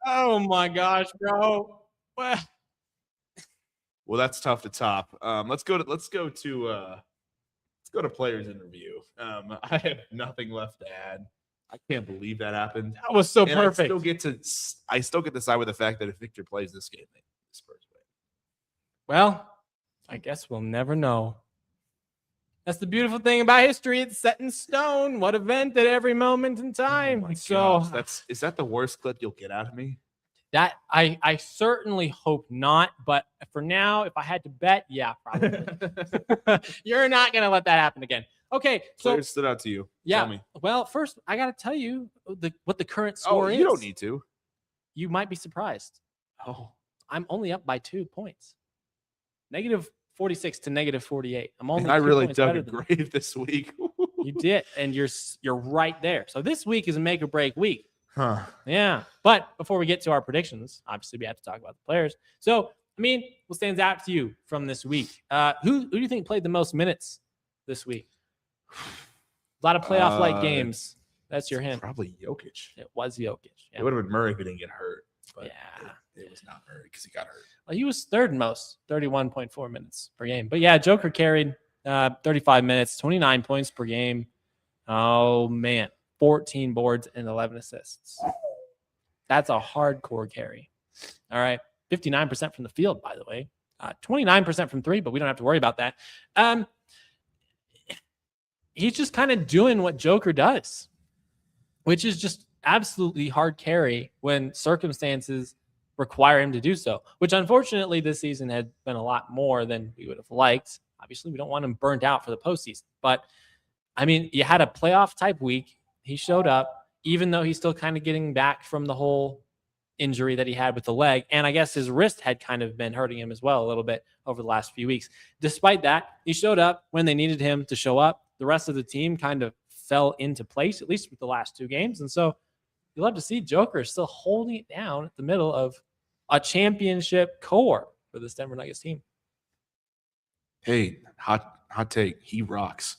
Oh my gosh, bro. well, that's tough to top. Let's go to players interview. I have nothing left to add. I can't believe that happened. That was so And perfect. I still get to side with the fact that if Victor plays this game, the Spurs win. Well, I guess we'll never know. That's the beautiful thing about history. It's set in stone. What event at every moment in time. Oh my So gosh, is that the worst clip you'll get out of me? that I certainly hope not. But for now, if I had to bet, yeah, probably. You're not gonna let that happen again. Okay, so Players stood out to you. yeah. Tell me. Well, first I gotta tell you what the current score is. You don't need to. You might be surprised. Oh, I'm only up by 2 points. Negative 46 to negative 48. I'm only. I 2 really points dug better a than grave this week. you did, and you're right there. So this week is a make or break week. Huh. Yeah. But before we get to our predictions, obviously we have to talk about the players. So, I mean, what stands out to you from this week? Who do you think played the most minutes this week? A lot of playoff-like games. That's your hint. Probably Jokic. It was Jokic. It Yeah. would have been Murray if he didn't get hurt. But Yeah. it was not Murray because he got hurt. Well, he was third most, 31.4 minutes per game. But yeah, Joker carried 35 minutes, 29 points per game. Oh, man. 14 boards and 11 assists. That's a hardcore carry. All right. 59% from the field, by the way. 29% from three, but we don't have to worry about that. He's just kind of doing what Joker does, which is just absolutely hard carry when circumstances require him to do so, which unfortunately this season had been a lot more than we would have liked. Obviously, we don't want him burnt out for the postseason, but I mean, you had a playoff type week. He showed up, even though he's still kind of getting back from the whole injury that he had with the leg. And I guess his wrist had kind of been hurting him as well a little bit over the last few weeks. Despite that, he showed up when they needed him to show up. The rest of the team kind of fell into place, at least with the last two games. And so you love to see Joker still holding it down at the middle of a championship core for this Denver Nuggets team. Hey, hot take. He rocks.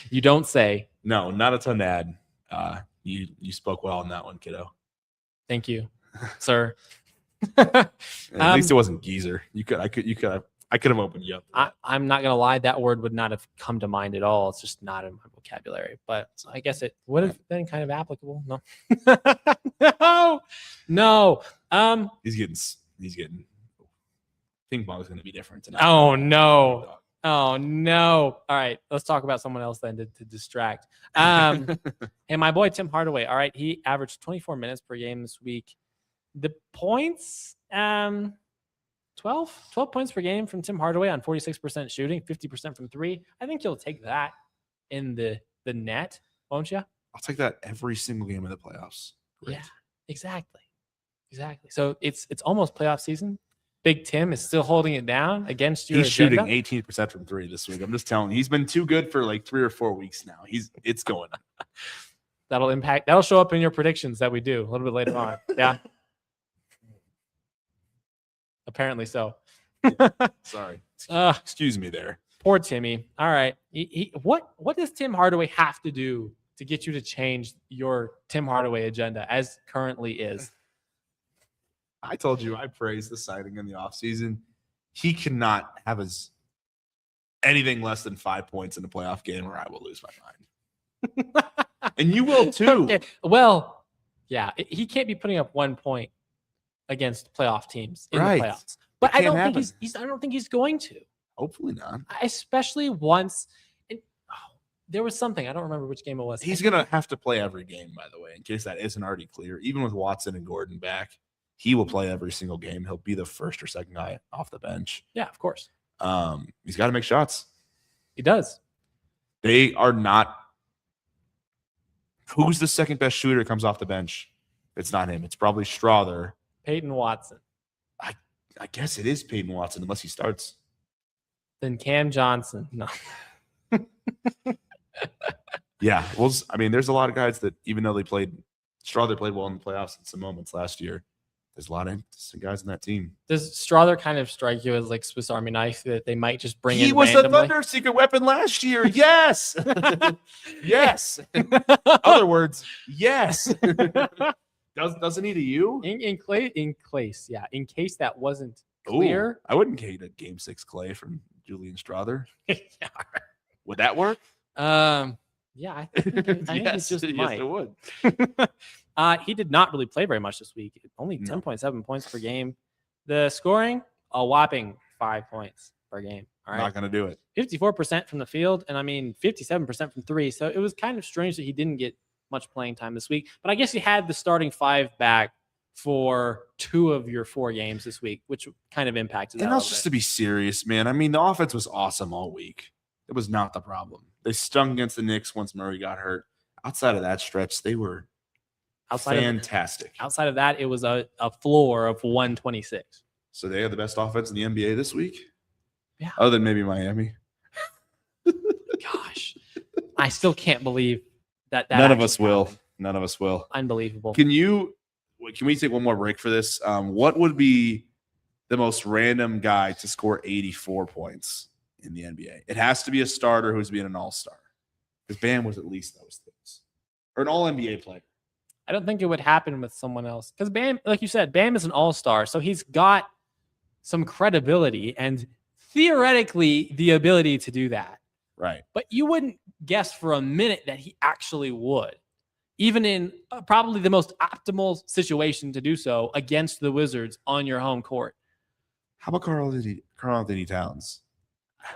You don't say. No, not a ton to add. You spoke well on that one, kiddo. Thank you, sir. At least it wasn't geezer. I could have opened you up. I'm not gonna lie, that word would not have come to mind at all. It's just not in my vocabulary. But I guess it would have been kind of applicable. No, no. He's getting. Ping pong's going to be different tonight. Oh no. Oh no. All right, let's talk about someone else then to distract. And my boy Tim Hardaway. All right, he averaged 24 minutes per game this week. The points, 12 points per game from Tim Hardaway on 46% shooting, 50% from three. I think you'll take that in the net, won't you? I'll take that every single game of the playoffs. Great. Yeah, exactly. So it's almost playoff season. Big Tim is still holding it down against your He's agenda. shooting 18% from three this week. I'm just telling you, he's been too good for like 3 or 4 weeks now. It's going. That'll show up in your predictions that we do a little bit later on. Yeah. Apparently so. Sorry. Uh, Excuse me there. Poor Timmy. All right. What does Tim Hardaway have to do to get you to change your Tim Hardaway agenda as currently is? I told you I praised the signing in the offseason. He cannot have anything less than 5 points in a playoff game or I will lose my mind. And you will too. Okay. Well, yeah, he can't be putting up 1 point against playoff teams in the playoffs. But I don't think he's going to. Hopefully not. Especially once there was something. I don't remember which game it was. He's going to have to play every game, by the way, in case that isn't already clear. Even with Watson and Gordon back, he will play every single game. He'll be the first or second guy off the bench. Yeah, of course. He's got to make shots. He does. They are not. Who's the second best shooter that comes off the bench? It's not him. It's probably Strother. Peyton Watson. I guess it is Peyton Watson unless he starts. Then Cam Johnson. No. Yeah. Well, I mean, there's a lot of guys that even though Strother played well in the playoffs in some moments last year, there's a lot of interesting guys in that team. Does Strother kind of strike you as like Swiss Army knife that they might just bring in? He was randomly? the Thunder secret weapon last year. Yes. Yes. Other words, yes. Doesn't he to you? In case that wasn't clear. Ooh, I wouldn't hate a Game 6 Clay from Julian Strother. Yeah. Would that work? Yeah, I think it Yes, just yes, might. it would. He did not really play very much this week. Only 10.7 points per game. The scoring, a whopping 5 points per game. All right. Not going to do it. 54% from the field, and 57% from three. So it was kind of strange that he didn't get much playing time this week. But I guess you had the starting five back for 2 of your 4 games this week, which kind of impacted that. And also, just to be serious, man, I mean, the offense was awesome all week. It was not the problem. They stung against the Knicks once Murray got hurt. Outside of that stretch, they were fantastic. Outside of that, it was a floor of 126. So they had the best offense in the NBA this week? Yeah. Other than maybe Miami. Gosh. I still can't believe that None of us will. happened. None of us will. Unbelievable. Can we take one more break for this? What would be the most random guy to score 84 points in the NBA? It has to be a starter who's being an all-star. Because Bam was at least those things. Or an all-NBA player. I don't think it would happen with someone else. Because Bam, like you said, Bam is an all-star. So he's got some credibility and theoretically the ability to do that. Right. But you wouldn't guess for a minute that he actually would. Even in probably the most optimal situation to do so against the Wizards on your home court. How about Karl Anthony Towns?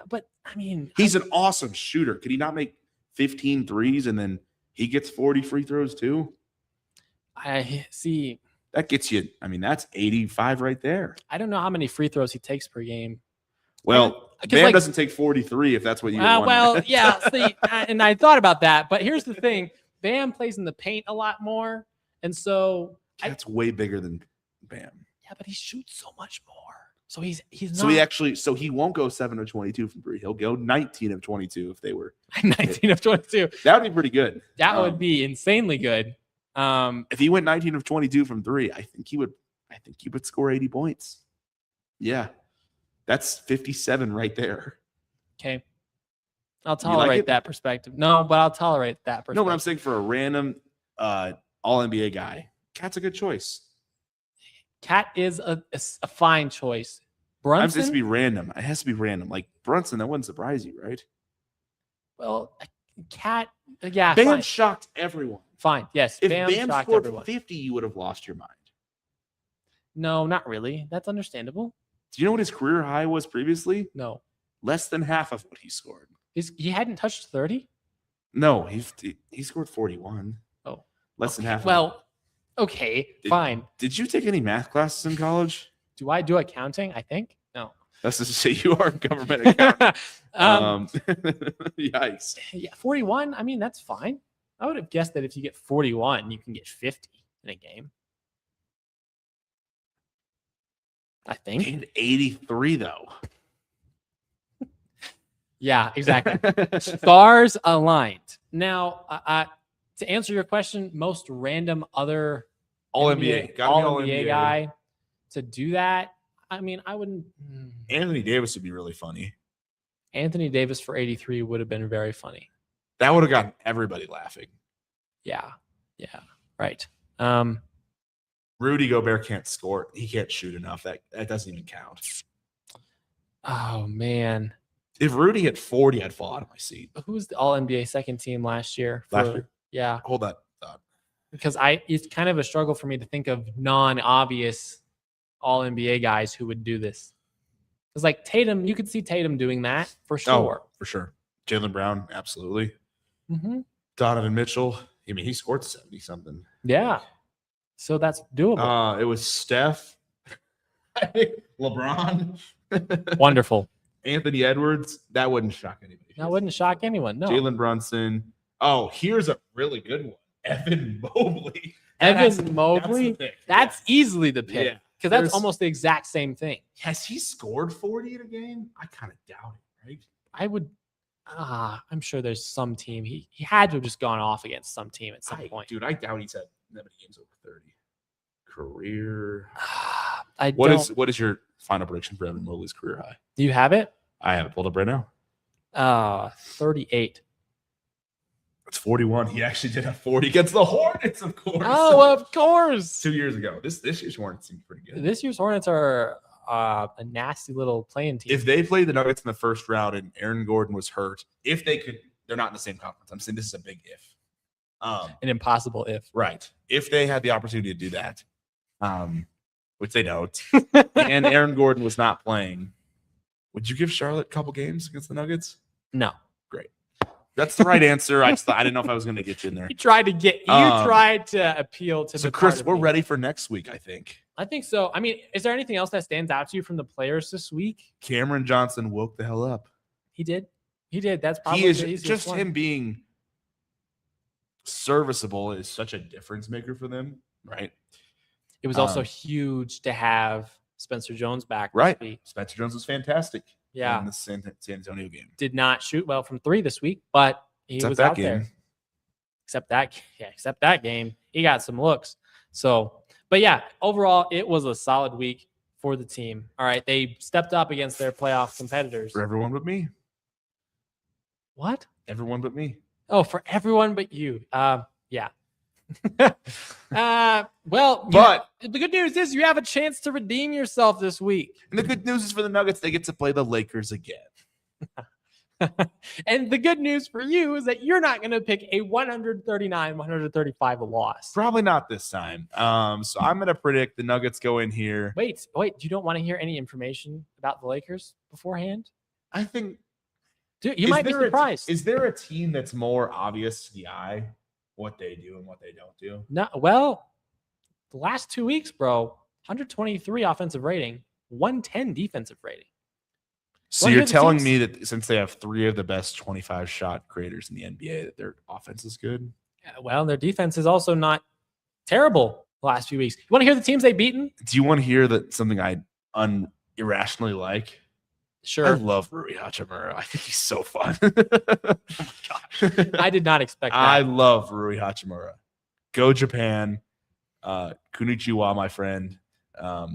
But, I mean... He's an awesome shooter. Could he not make 15 threes and then He gets 40 free throws too. I see. That gets you. I mean, that's 85 right there. I don't know how many free throws he takes per game. Well, Bam like, doesn't take 43 if that's what you want. Well, yeah. See, and I thought about that, but here's the thing: Bam plays in the paint a lot more, and so that's way bigger than Bam. Yeah, but he shoots so much more. So he's not. He won't go 7 of 22 from 3. He'll go 19 of 22 if they were 19 of 22. That would be pretty good. That would be insanely good. If he went 19 of 22 from 3, I think he would score 80 points. Yeah. That's 57 right there. Okay. I'll tolerate that perspective. No, but I'll tolerate that perspective. No, but I'm saying for a random all-NBA guy, Cat's a good choice. Cat is a fine choice. Brunson? It has to be random. It has to be random. Like Brunson, that wouldn't surprise you, right? Well, Cat, yeah. Bam fine. Shocked everyone. Fine. Yes. If Bam shocked scored everyone. 50, you would have lost your mind. No, not really. That's understandable. Do you know what his career high was previously? No. Less than half of what he scored. He hadn't touched 30? No, he scored 41. Oh. Less than half. Well, okay, fine. Did you take any math classes in college? Do I do accounting? I think. No. That's to say you are a government accountant. Yikes. Yeah, 41. I mean, that's fine. I would have guessed that if you get 41, you can get 50 in a game. I think. And 83 though. Yeah, exactly. Stars aligned. Now, to answer your question, most random other All-NBA guy to do that, I mean, I wouldn't. Anthony Davis would be really funny. Anthony Davis for 83 would have been very funny. That would have gotten everybody laughing. Yeah. Right. Rudy Gobert can't score. He can't shoot enough. That doesn't even count. Oh, man. If Rudy hit 40, I'd fall out of my seat. Who was the All-NBA second team last year? Yeah. Hold that thought. Because it's kind of a struggle for me to think of non-obvious All-NBA guys who would do this. It's like Tatum, you could see Tatum doing that for sure. Oh, for sure. Jaylen Brown, absolutely. Mm-hmm. Donovan Mitchell. I mean, he scored 70-something. Yeah. So that's doable. It was Steph. LeBron. Wonderful. Anthony Edwards. That wouldn't shock anybody. That wouldn't shock anyone. No. Jalen Brunson. Oh, here's a really good one. Evan Mobley. Evan Mobley. That's easily the pick. Yeah. Because that's almost the exact same thing. Has he scored 40 in a game? I kind of doubt it, right? I would. I'm sure there's some team. He had to have just gone off against some team at some point. Dude, I doubt he's had that many games over 30. Career. What is your final prediction for Evan Mobley's career high? Do you have it? I have it pulled up right now. 38. It's 41. He actually did have 40 against the Hornets, of course. Oh, of course. 2 years ago. This year's Hornets seem pretty good. This year's Hornets are a nasty little playing team. If they played the Nuggets in the first round and Aaron Gordon was hurt, if they could, they're not in the same conference. I'm saying this is a big if. An impossible if. Right. If they had the opportunity to do that, which they don't, and Aaron Gordon was not playing, would you give Charlotte a couple games against the Nuggets? No. Great. That's the right answer. I didn't know if I was going to get you in there. You tried to appeal to So, Chris, we're ready for next week, I think. I think so. I mean, is there anything else that stands out to you from the players this week? Cameron Johnson woke the hell up. He did. That's probably he is the easiest just one. him being serviceable is such a difference maker for them, right? It was also huge to have Spencer Jones back. Right. This week. Spencer Jones was fantastic. Yeah. In the San Antonio game. Did not shoot well from 3 this week, but he was out there. Except that game. He got some looks. So, but yeah, overall, it was a solid week for the team. All right. They stepped up against their playoff competitors. For everyone but me. What? Everyone but me. Oh, for everyone but you. Yeah. The good news is you have a chance to redeem yourself this week. And the good news is for the Nuggets, they get to play the Lakers again. And the good news for you is that you're not going to pick a 139-135 loss. Probably not this time. So I'm going to predict the Nuggets go in here. Wait. You don't want to hear any information about the Lakers beforehand? I think. Dude, you might be surprised. Is there a team that's more obvious to the eye what they do and what they don't do. No, well, the last 2 weeks, bro, 123 offensive rating, 110 defensive rating. So Wanna you're hear the telling teams? me that since they have 3 of the best 25 shot creators in the NBA, that their offense is good? Well, their defense is also not terrible the last few weeks. You want to hear the teams they've beaten? Do you want to hear that something I irrationally like? I Sure. love Rui Hachimura. I think he's so fun. I did not expect that. I love Rui Hachimura. Go Japan. Konnichiwa, my friend.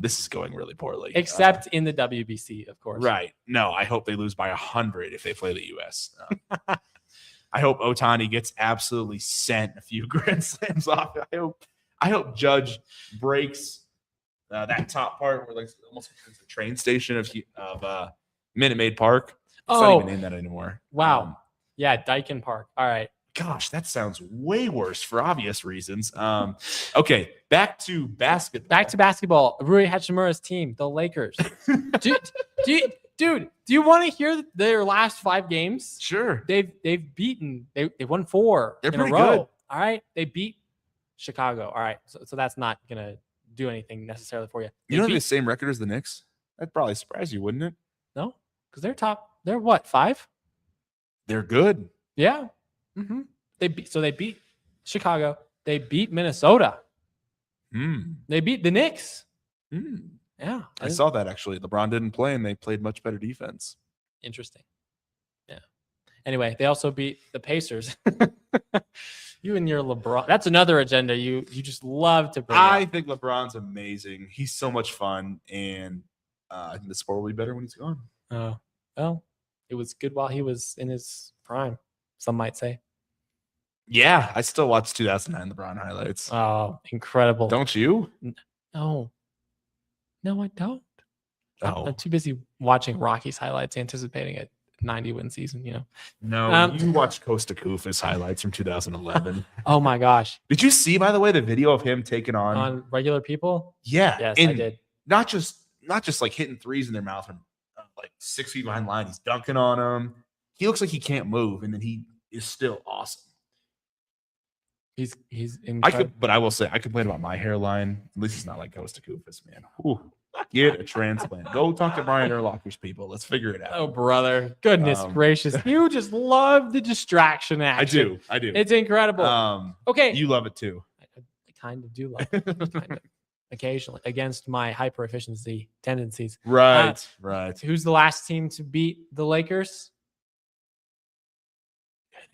This is going really poorly. Except in the WBC, of course. Right. No, I hope they lose by 100 if they play the U.S. I hope Ohtani gets absolutely sent a few Grand Slams off. I hope Judge breaks that top part where like almost like the train station of Minute Maid Park. It's not even named that anymore. Wow. Yeah, Daikin Park. All right. Gosh, that sounds way worse for obvious reasons. Okay, back to basketball. Back to basketball. Rui Hachimura's team, the Lakers. Dude, do you want to hear their last 5 games? Sure. They've won 4 They're in a pretty row. good. All right. They beat Chicago. All right. So that's not gonna do anything necessarily for you. You know, the same record as the Knicks? That'd probably surprise you, wouldn't it? No, because they're top. They're what, 5? They're good. Yeah. Mm-hmm. They beat Chicago. They beat Minnesota. They beat the Knicks. Yeah. I saw that actually. LeBron didn't play and they played much better defense. Interesting. Yeah. Anyway, they also beat the Pacers. You and your LeBron. That's another agenda you just love to bring I up. think LeBron's amazing. He's so much fun, and I think the sport will be better when he's gone. Oh, well, it was good while he was in his prime, some might say. Yeah, I still watch 2009 LeBron highlights. Oh, incredible. Don't you? No, I don't. Oh. I'm too busy watching Rockies highlights, anticipating a 90-win season, you know. No, you watched Costa Kufis highlights from 2011. Oh my gosh. Did you see, by the way, the video of him taking on regular people? Yeah. Yes, I did. Not just like hitting threes in their mouth and like 6 feet behind the line. He's dunking on them. He looks like he can't move, and then he is still awesome. He's incredible. But I will say I complain about my hairline. At least it's not like Costa Kufis, man. Ooh, get a transplant. Go talk to Brian Urlacher's people. Let's figure it out. Oh, brother. Goodness gracious. You just love the distraction action. I do. It's incredible. Okay. You love it too. I kind of do love it. Kind of. Occasionally, against my hyper efficiency tendencies. Right. Who's the last team to beat the Lakers?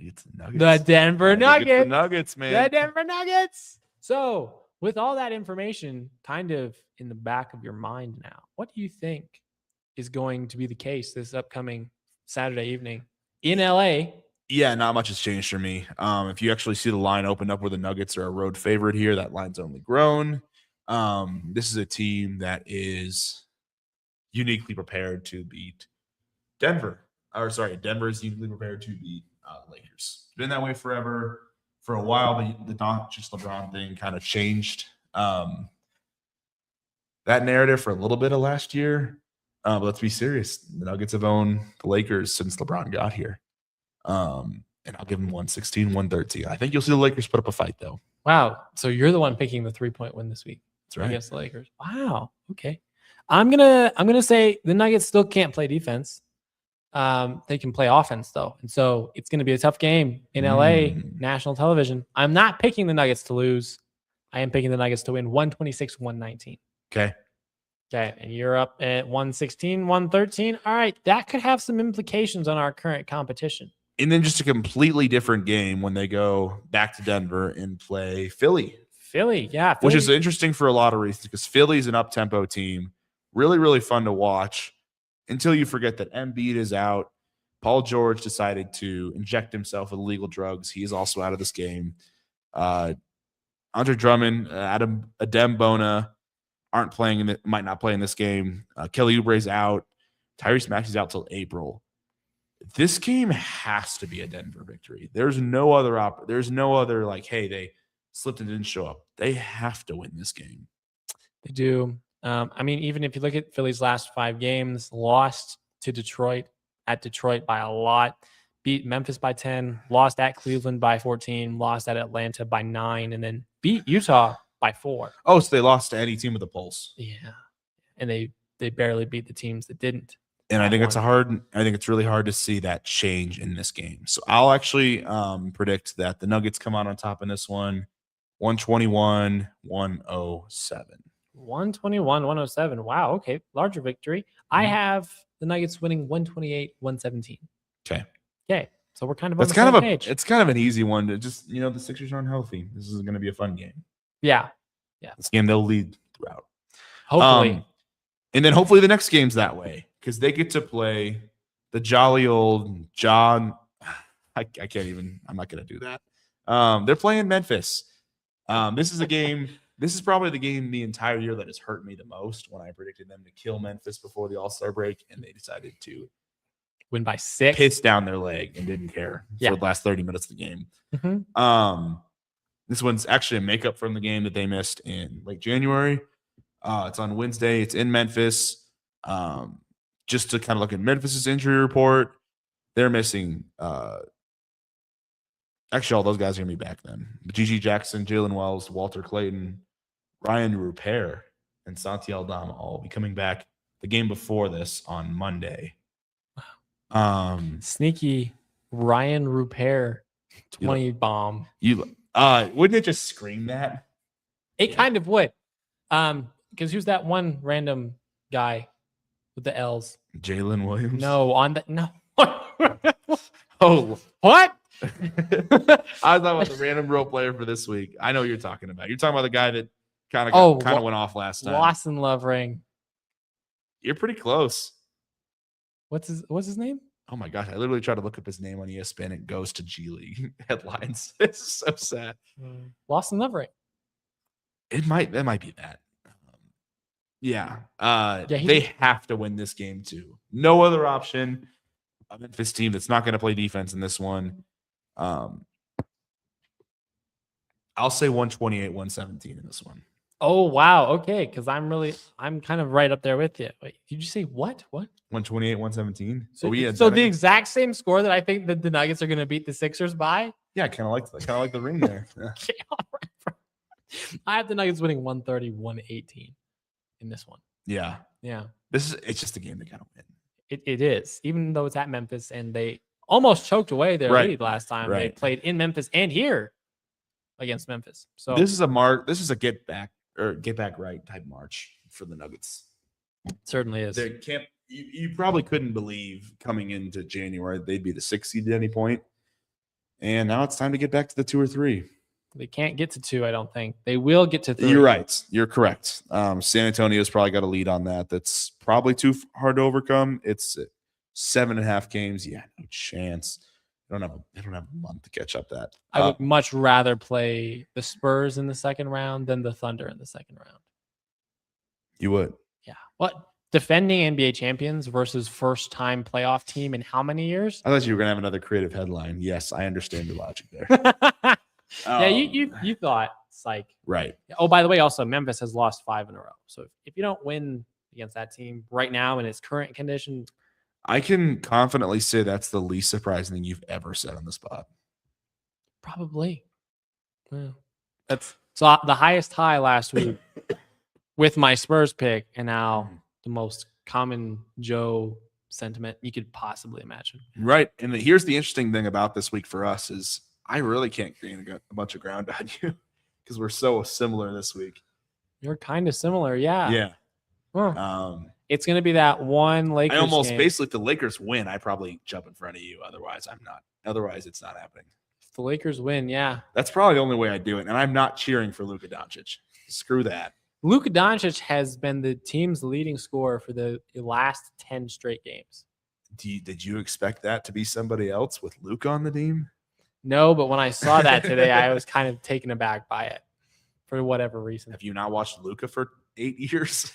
It's the Nuggets. The Denver Nuggets. The Nuggets, man. The Denver Nuggets. So, with all that information kind of in the back of your mind now, what do you think is going to be the case this upcoming Saturday evening in LA? Yeah, not much has changed for me. If you actually see the line open up where the Nuggets are a road favorite here, that line's only grown. This is a team that is uniquely prepared to beat Denver. Denver is uniquely prepared to beat Lakers. It's been that way forever. For a while, the not just LeBron thing kind of changed that narrative for a little bit of last year. But let's be serious. The Nuggets have owned the Lakers since LeBron got here. And I'll give them 116, 113. I think you'll see the Lakers put up a fight, though. Wow. So you're the one picking the 3-point win this week. That's right. Against the Lakers. Wow. Okay. I'm gonna say the Nuggets still can't play defense. They can play offense though, and so it's gonna be a tough game in LA national television. I'm not picking the Nuggets to lose. I am picking the Nuggets to win 126-119. Okay. And you're up at 116, 113. All right, that could have some implications on our current competition. And then just a completely different game when they go back to Denver and play Philly. Philly. Which is interesting for a lot of reasons because Philly's an up-tempo team. Really, really fun to watch until you forget that Embiid is out. Paul George decided to inject himself with illegal drugs. He is also out of this game. Andre Drummond, Adem Bona might not play in this game. Kelly Oubre's out. Tyrese Maxey's out till April. This game has to be a Denver victory. There's no other like, hey, they slipped and didn't show up. They have to win this game. They do. I mean, even if you look at Philly's last 5 games, lost to Detroit, at Detroit by a lot, beat Memphis by 10, lost at Cleveland by 14, lost at Atlanta by 9, and then beat Utah by 4. Oh, so they lost to any team with a pulse. Yeah. And they barely beat the teams that didn't. And I think it's really hard to see that change in this game. So I'll actually predict that the Nuggets come out on top in this one, 121-107. 121-107. Wow. Okay. Larger victory. I have the Nuggets winning 128-117. Okay. Okay. So we're kind of That's on the kind same of page. it's kind of an easy one to just, the Sixers aren't healthy. This is going to be a fun game. Yeah. This game they'll lead throughout. Hopefully. And then hopefully the next game's that way because they get to play the jolly old John. I can't even. I'm not going to do that. They're playing Memphis. This is a game. This is probably the game the entire year that has hurt me the most when I predicted them to kill Memphis before the All-Star break, and they decided to win by 6. piss down their leg and didn't care for the last 30 minutes of the game. Mm-hmm. This one's actually a makeup from the game that they missed in late January. It's on Wednesday. It's in Memphis. Just to kind of look at Memphis's injury report, they're missing. Actually, all those guys are going to be back then. Gigi Jackson, Jalen Wells, Walter Clayton, Ryan Rupert, and Santi Aldama all will be coming back the game before this on Monday. Sneaky Ryan Rupert 20 bomb. Wouldn't it just scream that? It kind of would. Because who's that one random guy with the L's? Jalen Williams? No, no. Oh, what? I was talking about the random role player for this week. I know what you're talking about. You're talking about the guy that kind of went off last time. Lawson Lovering. You're pretty close. What's his name? Oh my gosh, I literally tried to look up his name on ESPN. It goes to G League headlines. It's so sad. Lawson Lovering. That might be that. They have to win this game too. No other option. A Memphis team that's not going to play defense in this one. I'll say 128-117 in this one. Oh wow, okay, because I'm kind of right up there with you. Wait, did you say what? 128-117. So the exact same score that I think that the Nuggets are going to beat the Sixers by? Yeah, I kind of like the ring there. Yeah. Okay, all right. I have the Nuggets winning 130-118 in this one. Yeah. It's just a game they gotta win. It is, even though it's at Memphis and they almost choked away their lead last time. They played in Memphis and here against Memphis. So this is a get back right type march for the Nuggets. It certainly is. You probably couldn't believe coming into January they'd be the 6th seed at any point. And now it's time to get back to the 2 or 3. They can't get to 2, I don't think. They will get to 3. You're right. You're correct. San Antonio's probably got a lead on that. That's probably too hard to overcome. It's 7.5 games. Yeah, no chance. They don't have a month to catch up that. I would much rather play the Spurs in the second round than the Thunder in the second round. You would? Yeah. What? Defending NBA champions versus first-time playoff team in how many years? I thought you were going to have another creative headline. Yes, I understand your logic there. Yeah, you thought, psych. Right. Oh, by the way, also, Memphis has lost 5 in a row. So if you don't win against that team right now in its current condition, I can confidently say that's the least surprising thing you've ever said on the spot. Probably. Yeah. That's so the highest high last week with my Spurs pick, and now the most common Joe sentiment you could possibly imagine. Right. And here's the interesting thing about this week for us is I really can't gain a bunch of ground on you because we're so similar this week. You're kind of similar, yeah. Yeah. Huh. It's going to be that one Lakers game. Basically, if the Lakers win, I probably jump in front of you. Otherwise, I'm not. Otherwise, it's not happening. If the Lakers win, yeah. That's probably the only way I do it. And I'm not cheering for Luka Doncic. Screw that. Luka Doncic has been the team's leading scorer for the last 10 straight games. Did you expect that to be somebody else with Luka on the team? No, but when I saw that today, I was kind of taken aback by it for whatever reason. Have you not watched Luka for 8 years?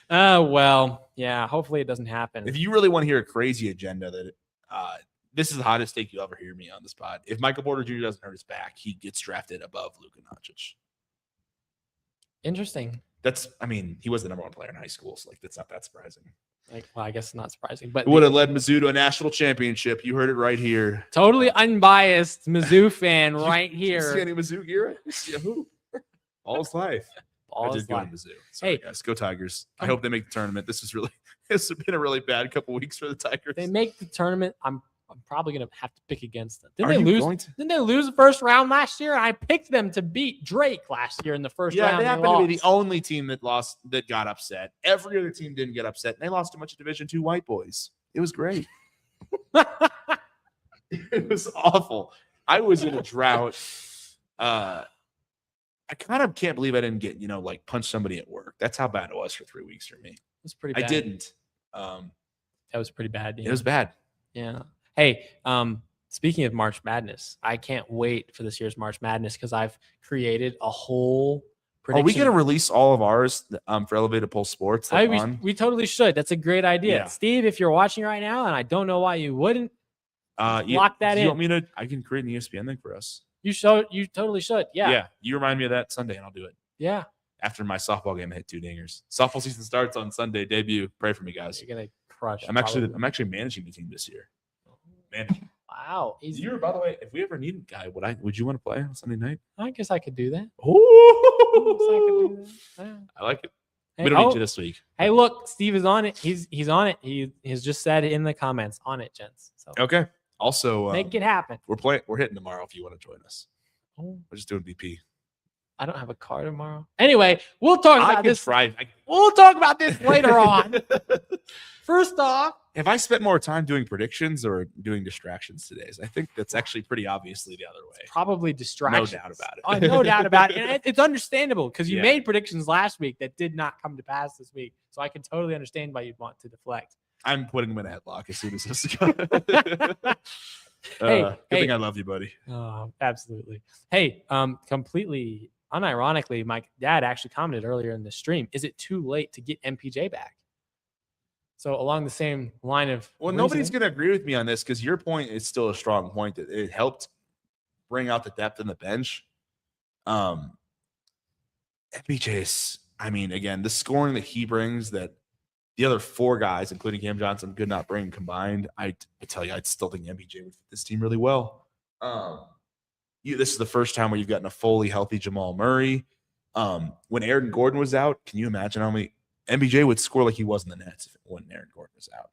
Well, yeah, hopefully it doesn't happen. If you really want to hear a crazy agenda that this is the hottest take you'll ever hear me on the spot. If Michael Porter Jr. doesn't hurt his back, he gets drafted above Luka Doncic. Interesting. He was the number 1 player in high school, so that's not that surprising. Well, I guess it's not surprising, but It would have led Mizzou to a national championship. You heard it right here. totally unbiased Mizzou fan right Did you see here. any Mizzou, Garrett? You see a hoop. All his life. I did go to Mizzou. Sorry, guys. Go Tigers. I hope they make the tournament. This has been a really bad couple weeks for the Tigers. They make the tournament. I'm probably gonna have to pick against them. Are Didn't you they lose? going to? Didn't they lose the first round last year? I picked them to beat Drake last year in the first round. Yeah, they happened to be the lost. only team that lost, that got upset. Every other team didn't get upset. And they lost to a bunch of Division II white boys. It was great. It was awful. I was in a drought. I kind of can't believe I didn't get, like punch somebody at work. That's how bad it was for 3 weeks for me. It was pretty bad. I didn't. That was pretty bad. It was bad. Yeah. Hey, speaking of March Madness, I can't wait for this year's March Madness because I've created a whole prediction. Are we going to release all of ours for Elevated Pulse Sports? We totally should. That's a great idea. Yeah. Steve, if you're watching right now, and I don't know why you wouldn't, lock that in. You want me to? I can create an ESPN thing for us. You totally should. Yeah. Yeah. You remind me of that Sunday and I'll do it. Yeah. After my softball game, I hit 2 dingers. Softball season starts on Sunday. Debut. Pray for me, guys. You're gonna crush. I'm actually managing the team this year. Managing. Wow. You're, by the way, if we ever need a guy, would you want to play on Sunday night? I guess I could do that. Oh, I like it. Hey, We don't need you this week. Hey, look, Steve is on it. He's on it. He has just said in the comments, on it, gents. So Okay. Also, make it happen. We're hitting tomorrow if you want to join us. Oh, We're just doing BP. I don't have a car tomorrow. Anyway, we'll talk about this. Friday. We'll talk about this later on. First off, have I spent more time doing predictions or doing distractions today? I think that's actually pretty obviously the other way. probably distractions. No doubt about it. No doubt about it. And it's understandable because you Yeah. made predictions last week that did not come to pass this week. So I can totally understand why you'd want to deflect. I'm putting him in a headlock as soon as this Good thing I love you, buddy. Oh, absolutely. Hey, completely unironically, my dad actually commented earlier in the stream, is it too late to get MPJ back? So along the same line of nobody's going to agree with me on this because your point is still a strong point that it helped bring out the depth in the bench. MPJ again, the scoring that he brings that the other 4 guys, including Cam Johnson, could not bring combined. I tell you, I still think MPJ would fit this team really well. This is the first time where you've gotten a fully healthy Jamal Murray. When Aaron Gordon was out, can you imagine how many MPJ would score like he was in the Nets when Aaron Gordon was out?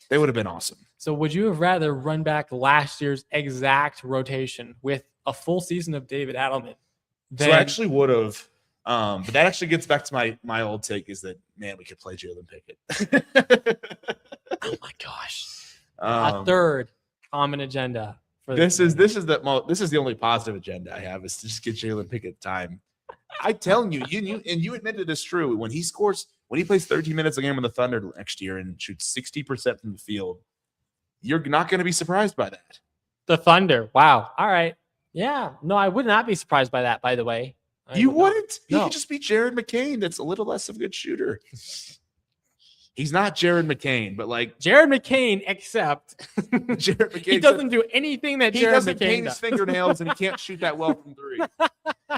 They would have been awesome. So would you have rather run back last year's exact rotation with a full season of David Adelman? So I actually would have. But that actually gets back to my old take is that, man, we could play Jalen Pickett. Oh my gosh. A third common agenda for this is the only positive agenda I have is to just get Jalen Pickett time. I'm telling you, you admitted it's true. When he plays 13 minutes a game with the Thunder next year and shoots 60% from the field, you're not going to be surprised by that. The Thunder. Wow. All right. Yeah. No, I would not be surprised by that, by the way. You wouldn't? He No. could just be Jared McCain. That's a little less of a good shooter. He's not Jared McCain, but like Jared McCain, except Jared McCain. he doesn't do anything that He Jared doesn't McCain paint does. his fingernails and he can't shoot that well from 3.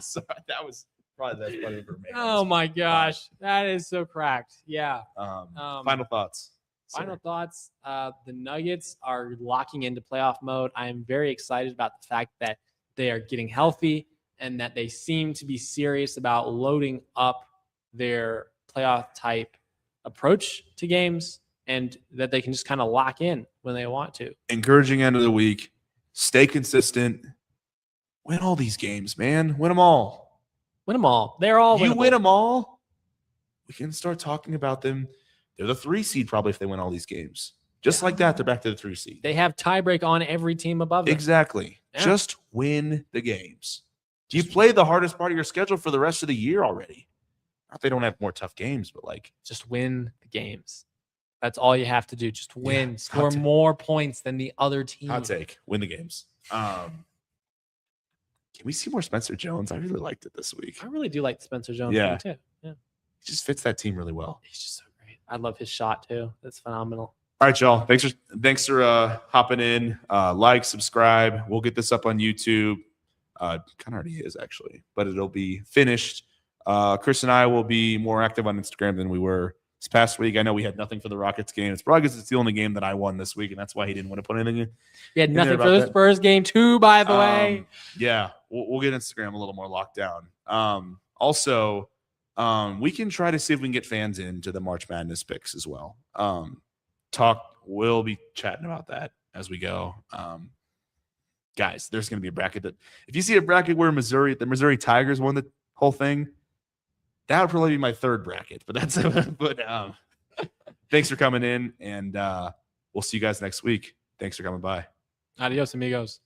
So that was probably that funny for me. Oh my gosh. That is so cracked. Yeah. Final thoughts. Final thoughts. The Nuggets are locking into playoff mode. I am very excited about the fact that they are getting healthy and that they seem to be serious about loading up their playoff type approach to games and that they can just kind of lock in when they want to. Encouraging end of the week. Stay consistent. Win all these games, man. Win them all. Win them all. They're all You winnable. win them all. We can start talking about them. They're the 3 seed probably if they win all these games. Just like that, they're back to the 3 seed. They have tiebreak on every team above them. Exactly. Yeah. Just win the games. You've played the hardest part of your schedule for the rest of the year already. Not they don't have more tough games, but like Just win the games. That's all you have to do. Just win. Yeah, Score more points than the other team. hot take. Win the games. Can we see more Spencer Jones? I really liked it this week. I really do like Spencer Jones Yeah. too. Yeah. He just fits that team really well. He's just so great. I love his shot too. That's phenomenal. All right, y'all. Thanks for hopping in. Like, subscribe. We'll get this up on YouTube. Kind of already is actually, but it'll be finished. Chris and I will be more active on Instagram than we were this past week. I know we had nothing for the Rockets game. It's probably because it's the only game that I won this week, and that's why he didn't want to put anything in. We had in there nothing for about the that. Spurs game too, by the way. Yeah, we'll get Instagram a little more locked down. Also, we can try to see if we can get fans into the March Madness picks as well. We'll be chatting about that as we go. Guys, there's going to be a bracket that if you see a bracket where the Missouri Tigers won the whole thing, that would probably be my third bracket. But thanks for coming in, and we'll see you guys next week. Thanks for coming by. Adios, amigos.